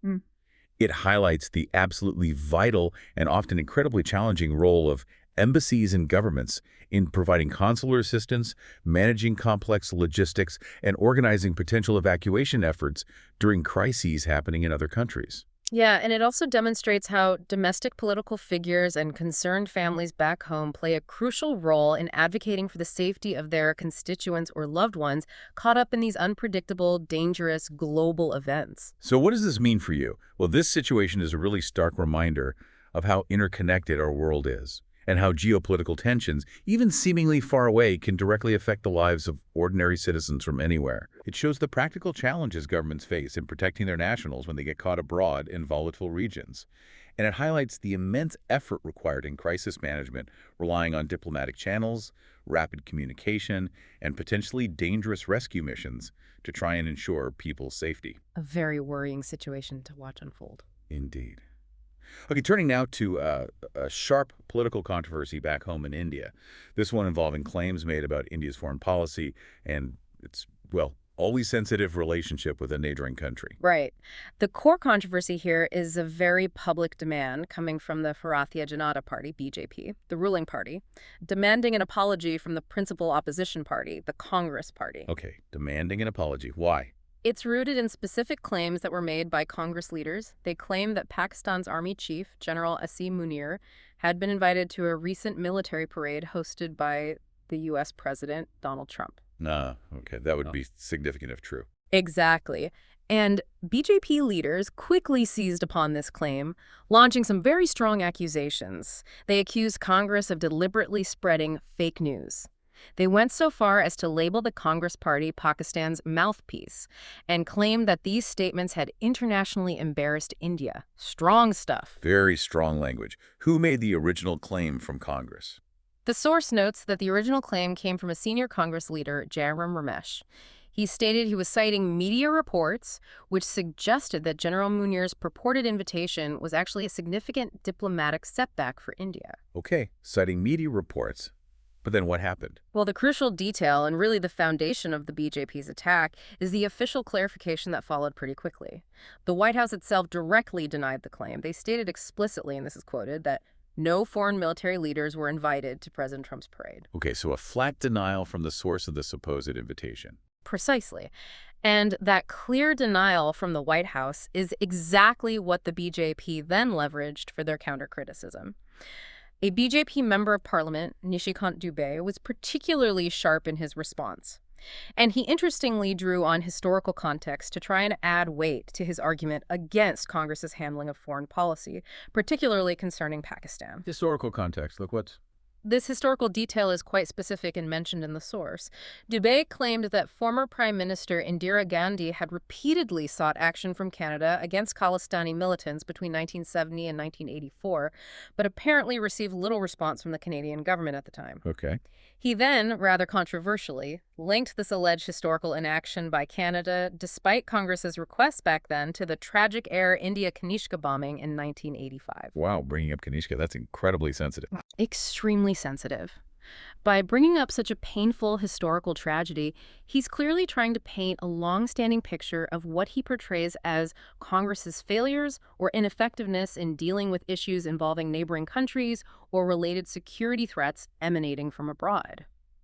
Speaker 1: It highlights the absolutely vital and often incredibly challenging role of embassies and governments in providing consular assistance, managing complex logistics, and organizing potential evacuation efforts during crises happening in other countries.
Speaker 2: Yeah, and it also demonstrates how domestic political figures and concerned families back home play a crucial role in advocating for the safety of their constituents or loved ones caught up in these unpredictable, dangerous global events.
Speaker 1: So what does this mean for you? Well, this situation is a really stark reminder of how interconnected our world is, and how geopolitical tensions, even seemingly far away, can directly affect the lives of ordinary citizens from anywhere. It shows the practical challenges governments face in protecting their nationals when they get caught abroad in volatile regions. And it highlights the immense effort required in crisis management, relying on diplomatic channels, rapid communication, and potentially dangerous rescue missions to try and ensure people's safety.
Speaker 2: A very worrying situation to watch unfold.
Speaker 1: Indeed. Okay, turning now to a sharp political controversy back home in India. This one involving claims made about India's foreign policy and its, well, always sensitive relationship with a neighboring country.
Speaker 2: Right. The core controversy here is a very public demand coming from the Bharatiya Janata Party, BJP, the ruling party, demanding an apology from the principal opposition party, the Congress Party.
Speaker 1: Okay, demanding an apology. Why?
Speaker 2: It's rooted in specific claims that were made by Congress leaders. They claim that Pakistan's army chief, General Asim Munir, had been invited to a recent military parade hosted by the U.S. President Donald Trump.
Speaker 1: No, okay, that would be significant if true.
Speaker 2: Exactly. And BJP leaders quickly seized upon this claim, launching some very strong accusations. They accused Congress of deliberately spreading fake news. They went so far as to label the Congress Party Pakistan's mouthpiece and claimed that these statements had internationally embarrassed India. Strong stuff.
Speaker 1: Very strong language. Who made the original claim from Congress?
Speaker 2: The source notes that the original claim came from a senior Congress leader, Jairam Ramesh. He stated he was citing media reports, which suggested that General Munir's purported invitation was actually a significant diplomatic setback for India.
Speaker 1: Okay, citing media reports. But then what happened?
Speaker 2: Well, the crucial detail, and really the foundation of the BJP's attack, is the official clarification that followed pretty quickly. The White House itself directly denied the claim. They stated explicitly, and this is quoted, that no foreign military leaders were invited to President Trump's parade.
Speaker 1: Okay, so a flat denial from the source of the supposed invitation.
Speaker 2: Precisely. And that clear denial from the White House is exactly what the BJP then leveraged for their counter-criticism. A BJP member of parliament, Nishikant Dubey, was particularly sharp in his response. And he interestingly drew on historical context to try and add weight to his argument against Congress's handling of foreign policy, particularly concerning Pakistan.
Speaker 1: Historical context, look what's...
Speaker 2: This historical detail is quite specific and mentioned in the source. Dubey claimed that former Prime Minister Indira Gandhi had repeatedly sought action from Canada against Khalistani militants between 1970 and 1984, but apparently received little response from the Canadian government at the time.
Speaker 1: Okay.
Speaker 2: He then, rather controversially, linked this alleged historical inaction by Canada, despite Congress's request back then, to the tragic Air India Kanishka bombing in 1985.
Speaker 1: Wow, bringing up Kanishka, that's incredibly sensitive.
Speaker 2: Extremely sensitive. By bringing up such a painful historical tragedy, he's clearly trying to paint a long-standing picture of what he portrays as Congress's failures or ineffectiveness in dealing with issues involving neighboring countries or related security threats emanating from abroad.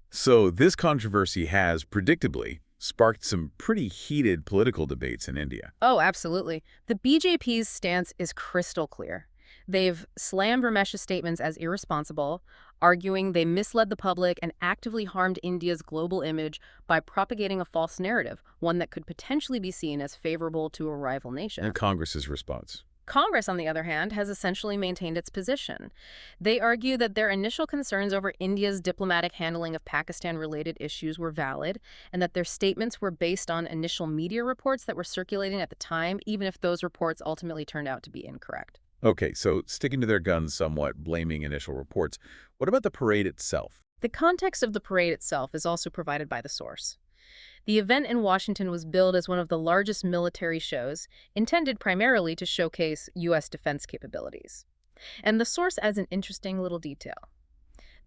Speaker 1: So this controversy has, predictably, sparked some pretty heated political debates in India.
Speaker 2: Oh, absolutely. The BJP's stance is crystal clear. They've slammed Ramesh's statements as irresponsible, arguing they misled the public and actively harmed India's global image by propagating a false narrative, one that could potentially be seen as favorable to a rival nation.
Speaker 1: And Congress's response.
Speaker 2: Congress, on the other hand, has essentially maintained its position. They argue that their initial concerns over India's diplomatic handling of Pakistan-related issues were valid, and that their statements were based on initial media reports that were circulating at the time, even if those reports ultimately turned out to be incorrect.
Speaker 1: Okay, so sticking to their guns somewhat, blaming initial reports. What about the parade itself?
Speaker 2: The context of the parade itself is also provided by the source. The event in Washington was billed as one of the largest military shows, intended primarily to showcase U.S. defense capabilities. And the source adds an interesting little detail.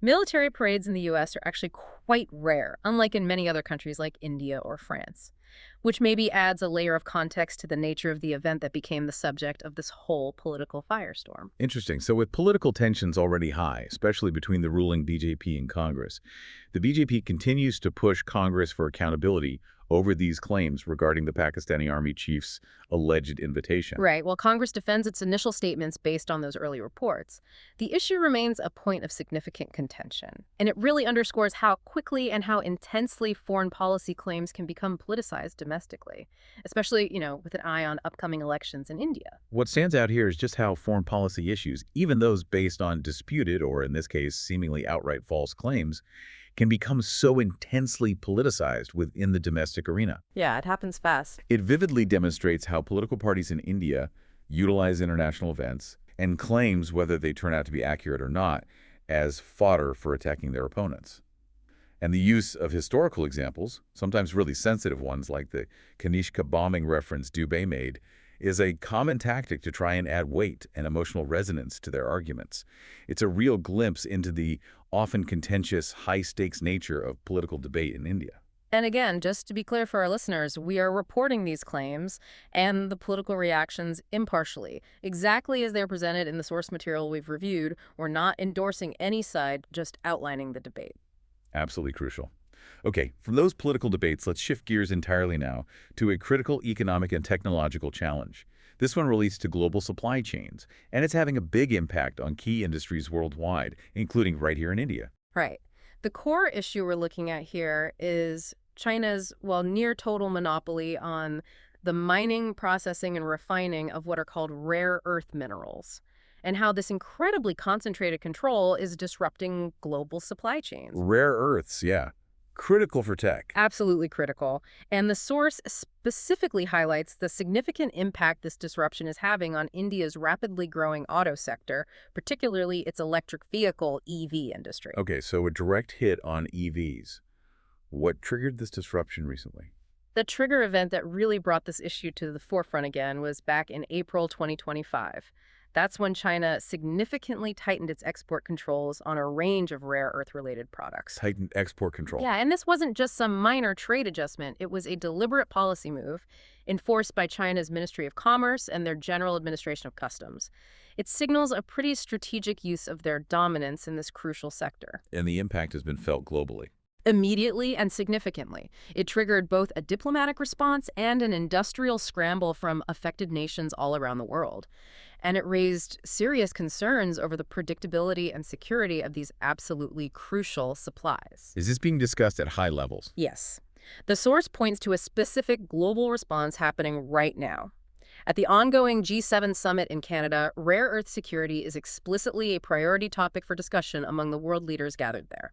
Speaker 2: Military parades in the U.S. are actually quite rare, unlike in many other countries like India or France, which maybe adds a layer of context to the nature of the event that became the subject of this whole political firestorm.
Speaker 1: Interesting. So with political tensions already high, especially between the ruling BJP and Congress, the BJP continues to push Congress for accountability over these claims regarding the Pakistani army chief's alleged invitation.
Speaker 2: Right. While Congress defends its initial statements based on those early reports, the issue remains a point of significant contention. And it really underscores how quickly and how intensely foreign policy claims can become politicized domestically, especially, with an eye on upcoming elections in India.
Speaker 1: What stands out here is just how foreign policy issues, even those based on disputed or, in this case, seemingly outright false claims, can become so intensely politicized within the domestic arena.
Speaker 2: Yeah, it happens fast.
Speaker 1: It vividly demonstrates how political parties in India utilize international events and claims, whether they turn out to be accurate or not, as fodder for attacking their opponents. And the use of historical examples, sometimes really sensitive ones like the Kanishka bombing reference Dubé made, is a common tactic to try and add weight and emotional resonance to their arguments. It's a real glimpse into the often contentious, high-stakes nature of political debate in India.
Speaker 2: And again, just to be clear for our listeners, we are reporting these claims and the political reactions impartially, exactly as they're presented in the source material we've reviewed. We're not endorsing any side, just outlining the debate.
Speaker 1: Absolutely crucial. Okay, from those political debates, let's shift gears entirely now to a critical economic and technological challenge. This one relates to global supply chains, and it's having a big impact on key industries worldwide, including right here in India.
Speaker 2: Right. The core issue we're looking at here is China's, near total monopoly on the mining, processing, and refining of what are called rare earth minerals, and how this incredibly concentrated control is disrupting global supply chains.
Speaker 1: Rare earths, yeah. Critical for tech.
Speaker 2: Absolutely critical. And the source specifically highlights the significant impact this disruption is having on India's rapidly growing auto sector, particularly its electric vehicle EV industry.
Speaker 1: Okay, so a direct hit on EVs. What triggered this disruption recently?
Speaker 2: The trigger event that really brought this issue to the forefront again was back in April 2025. That's when China significantly tightened its export controls on a range of rare earth-related products.
Speaker 1: Tightened export control.
Speaker 2: Yeah, and this wasn't just some minor trade adjustment. It was a deliberate policy move enforced by China's Ministry of Commerce and their General Administration of Customs. It signals a pretty strategic use of their dominance in this crucial sector.
Speaker 1: And the impact has been felt globally.
Speaker 2: Immediately and significantly. It triggered both a diplomatic response and an industrial scramble from affected nations all around the world. And it raised serious concerns over the predictability and security of these absolutely crucial supplies.
Speaker 1: Is this being discussed at high levels?
Speaker 2: Yes. The source points to a specific global response happening right now. At the ongoing G7 summit in Canada, rare earth security is explicitly a priority topic for discussion among the world leaders gathered there.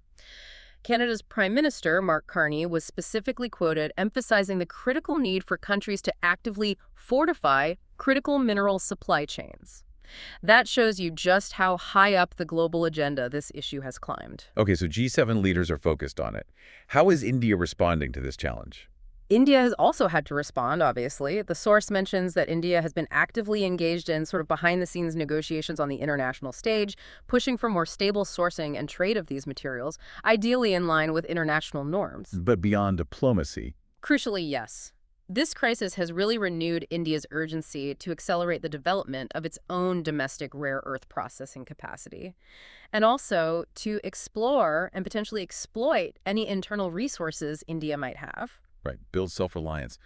Speaker 2: Canada's Prime Minister, Mark Carney, was specifically quoted emphasizing the critical need for countries to actively fortify critical mineral supply chains. That shows you just how high up the global agenda this issue has climbed.
Speaker 1: Okay, so G7 leaders are focused on it. How is India responding to this challenge?
Speaker 2: India has also had to respond, obviously. The source mentions that India has been actively engaged in sort of behind-the-scenes negotiations on the international stage, pushing for more stable sourcing and trade of these materials, ideally in line with international norms.
Speaker 1: But beyond diplomacy.
Speaker 2: Crucially, yes. This crisis has really renewed India's urgency to accelerate the development of its own domestic rare earth processing capacity, and also to explore and potentially exploit any internal resources India might have.
Speaker 1: Right, build self-reliance.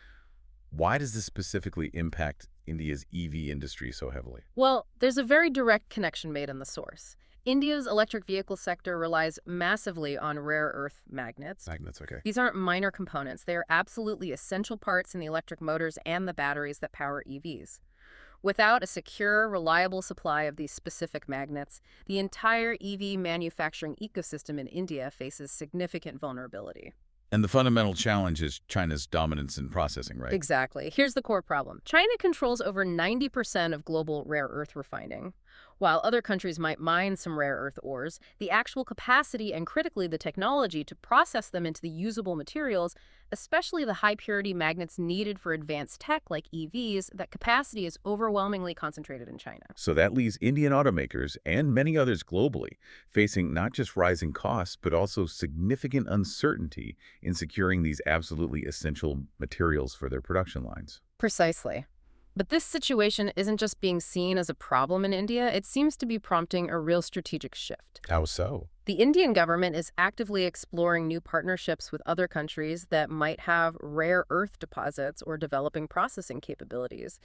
Speaker 1: Why does this specifically impact India's EV industry so heavily?
Speaker 2: Well, there's a very direct connection made in the source. India's electric vehicle sector relies massively on rare earth magnets.
Speaker 1: Magnets, okay.
Speaker 2: These aren't minor components. They are absolutely essential parts in the electric motors and the batteries that power EVs. Without a secure, reliable supply of these specific magnets, the entire EV manufacturing ecosystem in India faces significant vulnerability.
Speaker 1: And the fundamental challenge is China's dominance in processing, right?
Speaker 2: Exactly. Here's the core problem. China controls over 90% of global rare earth refining. While other countries might mine some rare earth ores, the actual capacity and critically the technology to process them into the usable materials, especially the high-purity magnets needed for advanced tech like EVs, that capacity is overwhelmingly concentrated in China.
Speaker 1: So that leaves Indian automakers and many others globally facing not just rising costs, but also significant uncertainty in securing these absolutely essential materials for their production lines.
Speaker 2: Precisely. But this situation isn't just being seen as a problem in India, it seems to be prompting a real strategic shift.
Speaker 1: How so?
Speaker 2: The Indian government is actively exploring new partnerships with other countries that might have rare earth deposits or developing processing capabilities.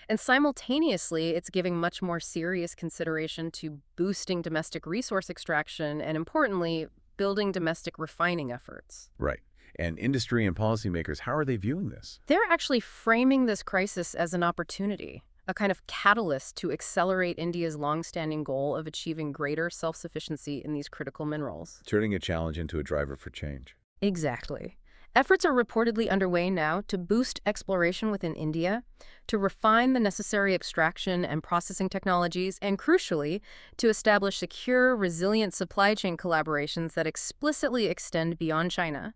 Speaker 2: And simultaneously, it's giving much more serious consideration to boosting domestic resource extraction and, importantly, building domestic refining efforts.
Speaker 1: Right. And industry and policymakers, how are they viewing this?
Speaker 2: They're actually framing this crisis as an opportunity, a kind of catalyst to accelerate India's longstanding goal of achieving greater self-sufficiency in these critical minerals.
Speaker 1: Turning a challenge into a driver for change.
Speaker 2: Exactly. Efforts are reportedly underway now to boost exploration within India, to refine the necessary extraction and processing technologies, and crucially, to establish secure, resilient supply chain collaborations that explicitly extend beyond China.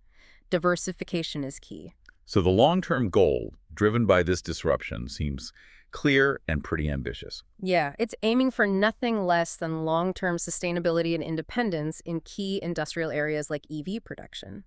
Speaker 2: Diversification is key.
Speaker 1: So the long-term goal, driven by this disruption, seems clear and pretty ambitious.
Speaker 2: Yeah, it's aiming for nothing less than long-term sustainability and independence in key industrial areas like EV production.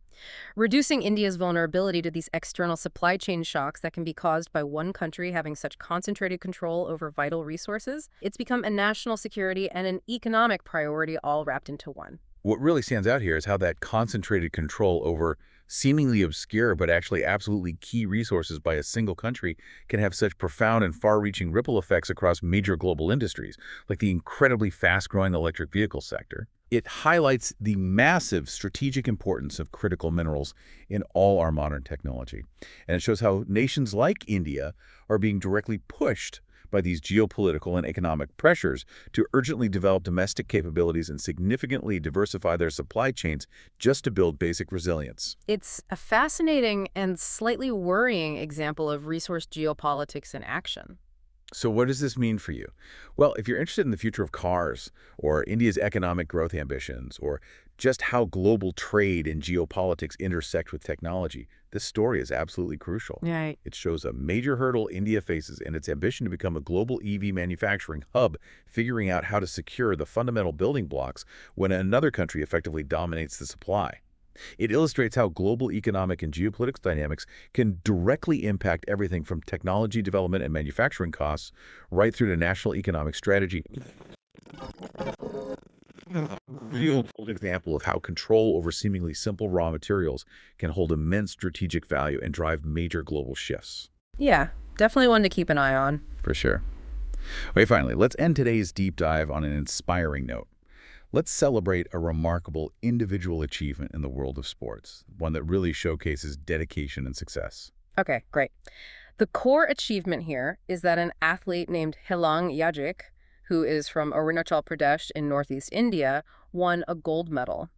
Speaker 2: Reducing India's vulnerability to these external supply chain shocks that can be caused by one country having such concentrated control over vital resources, it's become a national security and an economic priority all wrapped into one.
Speaker 1: What really stands out here is how that concentrated control over seemingly obscure but actually absolutely key resources by a single country can have such profound and far-reaching ripple effects across major global industries, like the incredibly fast-growing electric vehicle sector. It highlights the massive strategic importance of critical minerals in all our modern technology. And it shows how nations like India are being directly pushed by these geopolitical and economic pressures to urgently develop domestic capabilities and significantly diversify their supply chains just to build basic resilience.
Speaker 2: It's a fascinating and slightly worrying example of resource geopolitics in action.
Speaker 1: So what does this mean for you? Well, if you're interested in the future of cars, or India's economic growth ambitions, or just how global trade and geopolitics intersect with technology, this story is absolutely crucial.
Speaker 2: Right.
Speaker 1: It shows a major hurdle India faces in its ambition to become a global EV manufacturing hub, figuring out how to secure the fundamental building blocks when another country effectively dominates the supply. It illustrates how global economic and geopolitical dynamics can directly impact everything from technology development and manufacturing costs right through to national economic strategy. Real example of how control over seemingly simple raw materials can hold immense strategic value and drive major global shifts.
Speaker 2: Yeah, definitely one to keep an eye on.
Speaker 1: For sure. Okay, finally, let's end today's deep dive on an inspiring note. Let's celebrate a remarkable individual achievement in the world of sports, one that really showcases dedication and success.
Speaker 2: Okay, great. The core achievement here is that an athlete named Helang Yajik, who is from Arunachal Pradesh in northeast India, won a gold medal.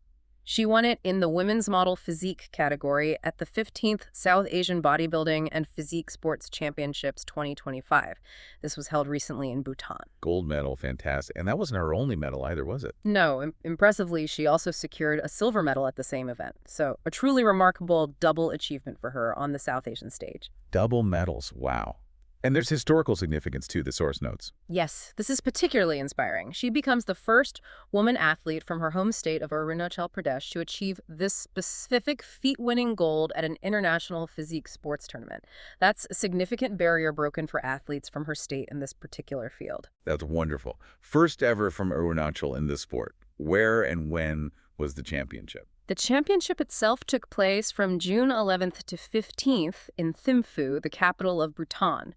Speaker 2: She won it in the women's model physique category at the 15th South Asian Bodybuilding and Physique Sports Championships 2025. This was held recently in Bhutan.
Speaker 1: Gold medal, fantastic. And that wasn't her only medal either, was it?
Speaker 2: No, impressively, she also secured a silver medal at the same event. So a truly remarkable double achievement for her on the South Asian stage.
Speaker 1: Double medals, wow. And there's historical significance too, the source notes.
Speaker 2: Yes, this is particularly inspiring. She becomes the first woman athlete from her home state of Arunachal Pradesh to achieve this specific feat-winning gold at an international physique sports tournament. That's a significant barrier broken for athletes from her state in this particular field.
Speaker 1: That's wonderful. First ever from Arunachal in this sport. Where and when was the championship?
Speaker 2: The championship itself took place from June 11th to 15th in Thimphu, the capital of Bhutan,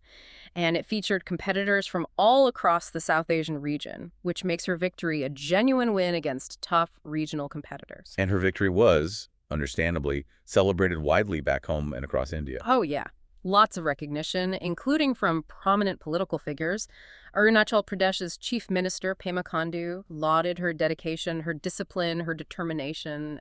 Speaker 2: and it featured competitors from all across the South Asian region, which makes her victory a genuine win against tough regional competitors.
Speaker 1: And her victory was, understandably, celebrated widely back home and across India.
Speaker 2: Oh, yeah. Lots of recognition, including from prominent political figures. Arunachal Pradesh's chief minister, Pema Khandu, lauded her dedication, her discipline, her determination,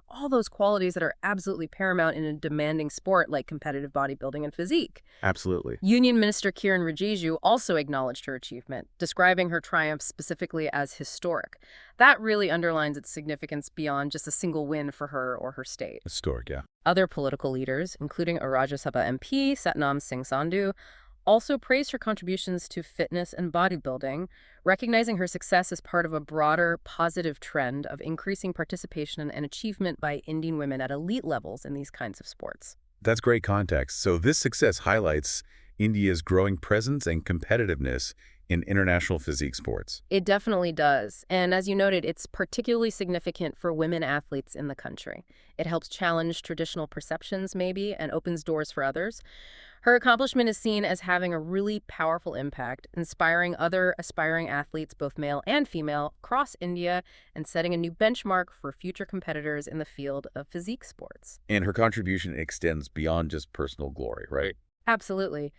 Speaker 2: all those qualities that are absolutely paramount in a demanding sport like competitive bodybuilding and physique.
Speaker 1: Absolutely.
Speaker 2: Union Minister Kiran Rijiju also acknowledged her achievement, describing her triumph specifically as historic. That really underlines its significance beyond just a single win for her or her state.
Speaker 1: Historic, yeah.
Speaker 2: Other political leaders, including a Rajya Sabha MP, Satnam Singh Sandhu, also praised her contributions to fitness and bodybuilding, recognizing her success as part of a broader, positive trend of increasing participation and achievement by Indian women at elite levels in these kinds of sports.
Speaker 1: That's great context. So this success highlights India's growing presence and competitiveness in international physique sports.
Speaker 2: It definitely does. And as you noted, it's particularly significant for women athletes in the country. It helps challenge traditional perceptions, maybe, and opens doors for others. Her accomplishment is seen as having a really powerful impact, inspiring other aspiring athletes, both male and female, across India and setting a new benchmark for future competitors in the field of physique sports.
Speaker 1: And her contribution extends beyond just personal glory, right?
Speaker 2: Absolutely.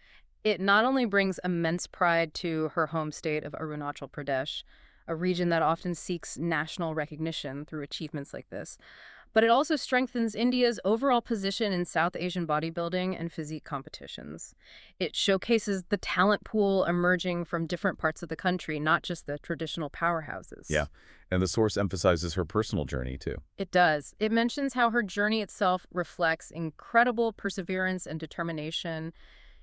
Speaker 2: It not only brings immense pride to her home state of Arunachal Pradesh, a region that often seeks national recognition through achievements like this, but it also strengthens India's overall position in South Asian bodybuilding and physique competitions. It showcases the talent pool emerging from different parts of the country, not just the traditional powerhouses.
Speaker 1: Yeah, and the source emphasizes her personal journey, too.
Speaker 2: It does. It mentions how her journey itself reflects incredible perseverance and determination.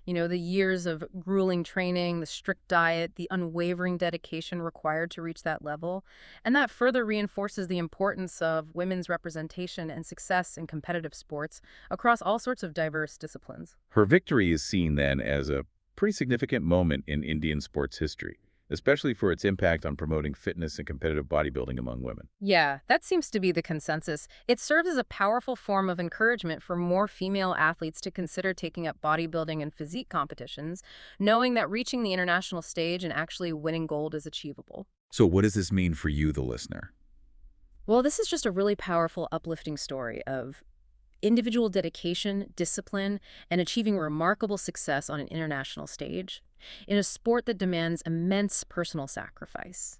Speaker 2: The years of grueling training, the strict diet, the unwavering dedication required to reach that level. And that further reinforces the importance of women's representation and success in competitive sports across all sorts of diverse disciplines.
Speaker 1: Her victory is seen then as a pretty significant moment in Indian sports history, especially for its impact on promoting fitness and competitive bodybuilding among women.
Speaker 2: Yeah, that seems to be the consensus. It serves as a powerful form of encouragement for more female athletes to consider taking up bodybuilding and physique competitions, knowing that reaching the international stage and actually winning gold is achievable.
Speaker 1: So what does this mean for you, the listener?
Speaker 2: Well, this is just a really powerful, uplifting story of individual dedication, discipline, and achieving remarkable success on an international stage in a sport that demands immense personal sacrifice.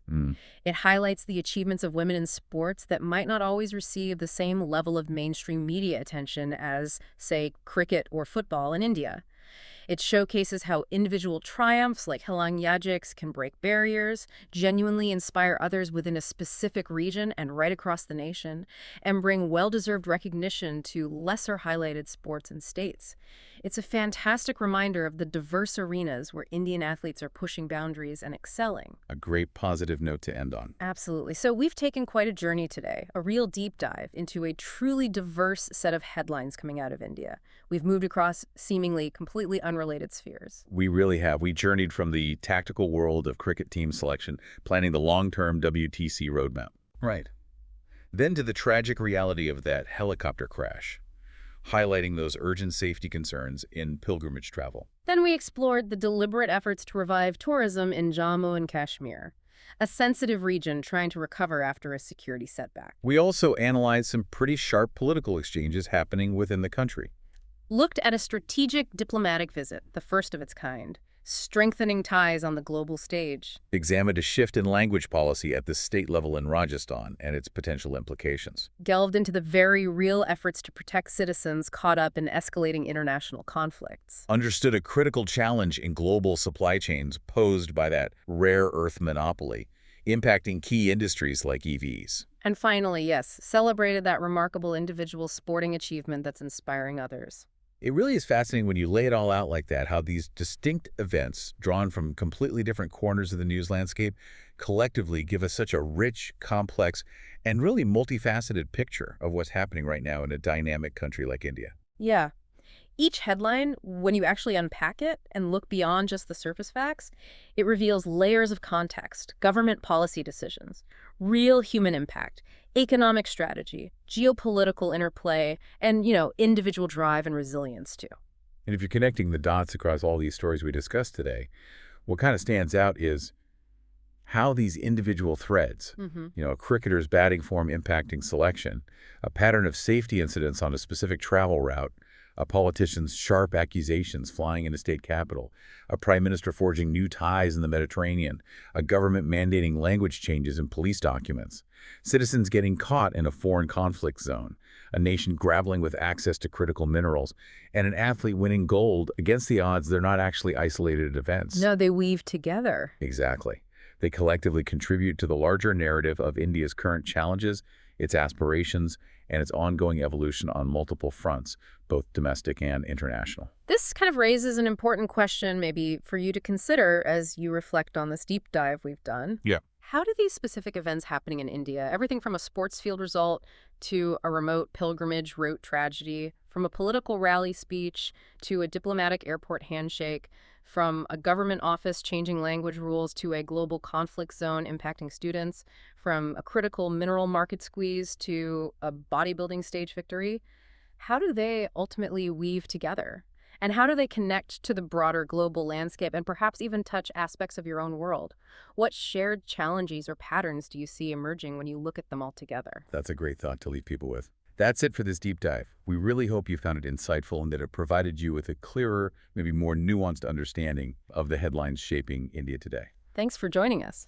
Speaker 2: It highlights the achievements of women in sports that might not always receive the same level of mainstream media attention as, say, cricket or football in India. It showcases how individual triumphs like Helang Yajik's can break barriers, genuinely inspire others within a specific region and right across the nation, and bring well-deserved recognition to lesser highlighted sports and states. It's a fantastic reminder of the diverse arenas where Indian athletes are pushing boundaries and excelling.
Speaker 1: A great positive note to end on.
Speaker 2: Absolutely. So we've taken quite a journey today, a real deep dive into a truly diverse set of headlines coming out of India. We've moved across seemingly completely unrelated spheres.
Speaker 1: We really have. We journeyed from the tactical world of cricket team selection, planning the long-term WTC roadmap. Right. Then to the tragic reality of that helicopter crash, highlighting those urgent safety concerns in pilgrimage travel.
Speaker 2: Then we explored the deliberate efforts to revive tourism in Jammu and Kashmir, a sensitive region trying to recover after a security setback.
Speaker 1: We also analyzed some pretty sharp political exchanges happening within the country.
Speaker 2: Looked at a strategic diplomatic visit, the first of its kind, strengthening ties on the global stage.
Speaker 1: Examined a shift in language policy at the state level in Rajasthan and its potential implications.
Speaker 2: Delved into the very real efforts to protect citizens caught up in escalating international conflicts.
Speaker 1: Understood a critical challenge in global supply chains posed by that rare earth monopoly, impacting key industries like EVs.
Speaker 2: And finally, yes, celebrated that remarkable individual sporting achievement that's inspiring others.
Speaker 1: It really is fascinating when you lay it all out like that, how these distinct events, drawn from completely different corners of the news landscape, collectively give us such a rich, complex, and really multifaceted picture of what's happening right now in a dynamic country like India.
Speaker 2: Yeah. Each headline, when you actually unpack it and look beyond just the surface facts, it reveals layers of context, government policy decisions, real human impact, economic strategy, geopolitical interplay, and, individual drive and resilience, too.
Speaker 1: And if you're connecting the dots across all these stories we discussed today, what kind of stands out is how these individual threads, a cricketer's batting form impacting selection, a pattern of safety incidents on a specific travel route, a politician's sharp accusations flying into state capital, a prime minister forging new ties in the Mediterranean, a government mandating language changes in police documents, citizens getting caught in a foreign conflict zone, a nation grappling with access to critical minerals, and an athlete winning gold against the odds. They're not actually isolated events.
Speaker 2: No, they weave together.
Speaker 1: Exactly. They collectively contribute to the larger narrative of India's current challenges, its aspirations, and its ongoing evolution on multiple fronts, both domestic and international.
Speaker 2: This kind of raises an important question maybe for you to consider as you reflect on this deep dive we've done.
Speaker 1: Yeah.
Speaker 2: How do these specific events happening in India, everything from a sports field result to a remote pilgrimage route tragedy, from a political rally speech to a diplomatic airport handshake, from a government office changing language rules to a global conflict zone impacting students, from a critical mineral market squeeze to a bodybuilding stage victory, how do they ultimately weave together? And how do they connect to the broader global landscape and perhaps even touch aspects of your own world? What shared challenges or patterns do you see emerging when you look at them all together?
Speaker 1: That's a great thought to leave people with. That's it for this deep dive. We really hope you found it insightful and that it provided you with a clearer, maybe more nuanced understanding of the headlines shaping India today.
Speaker 2: Thanks for joining us.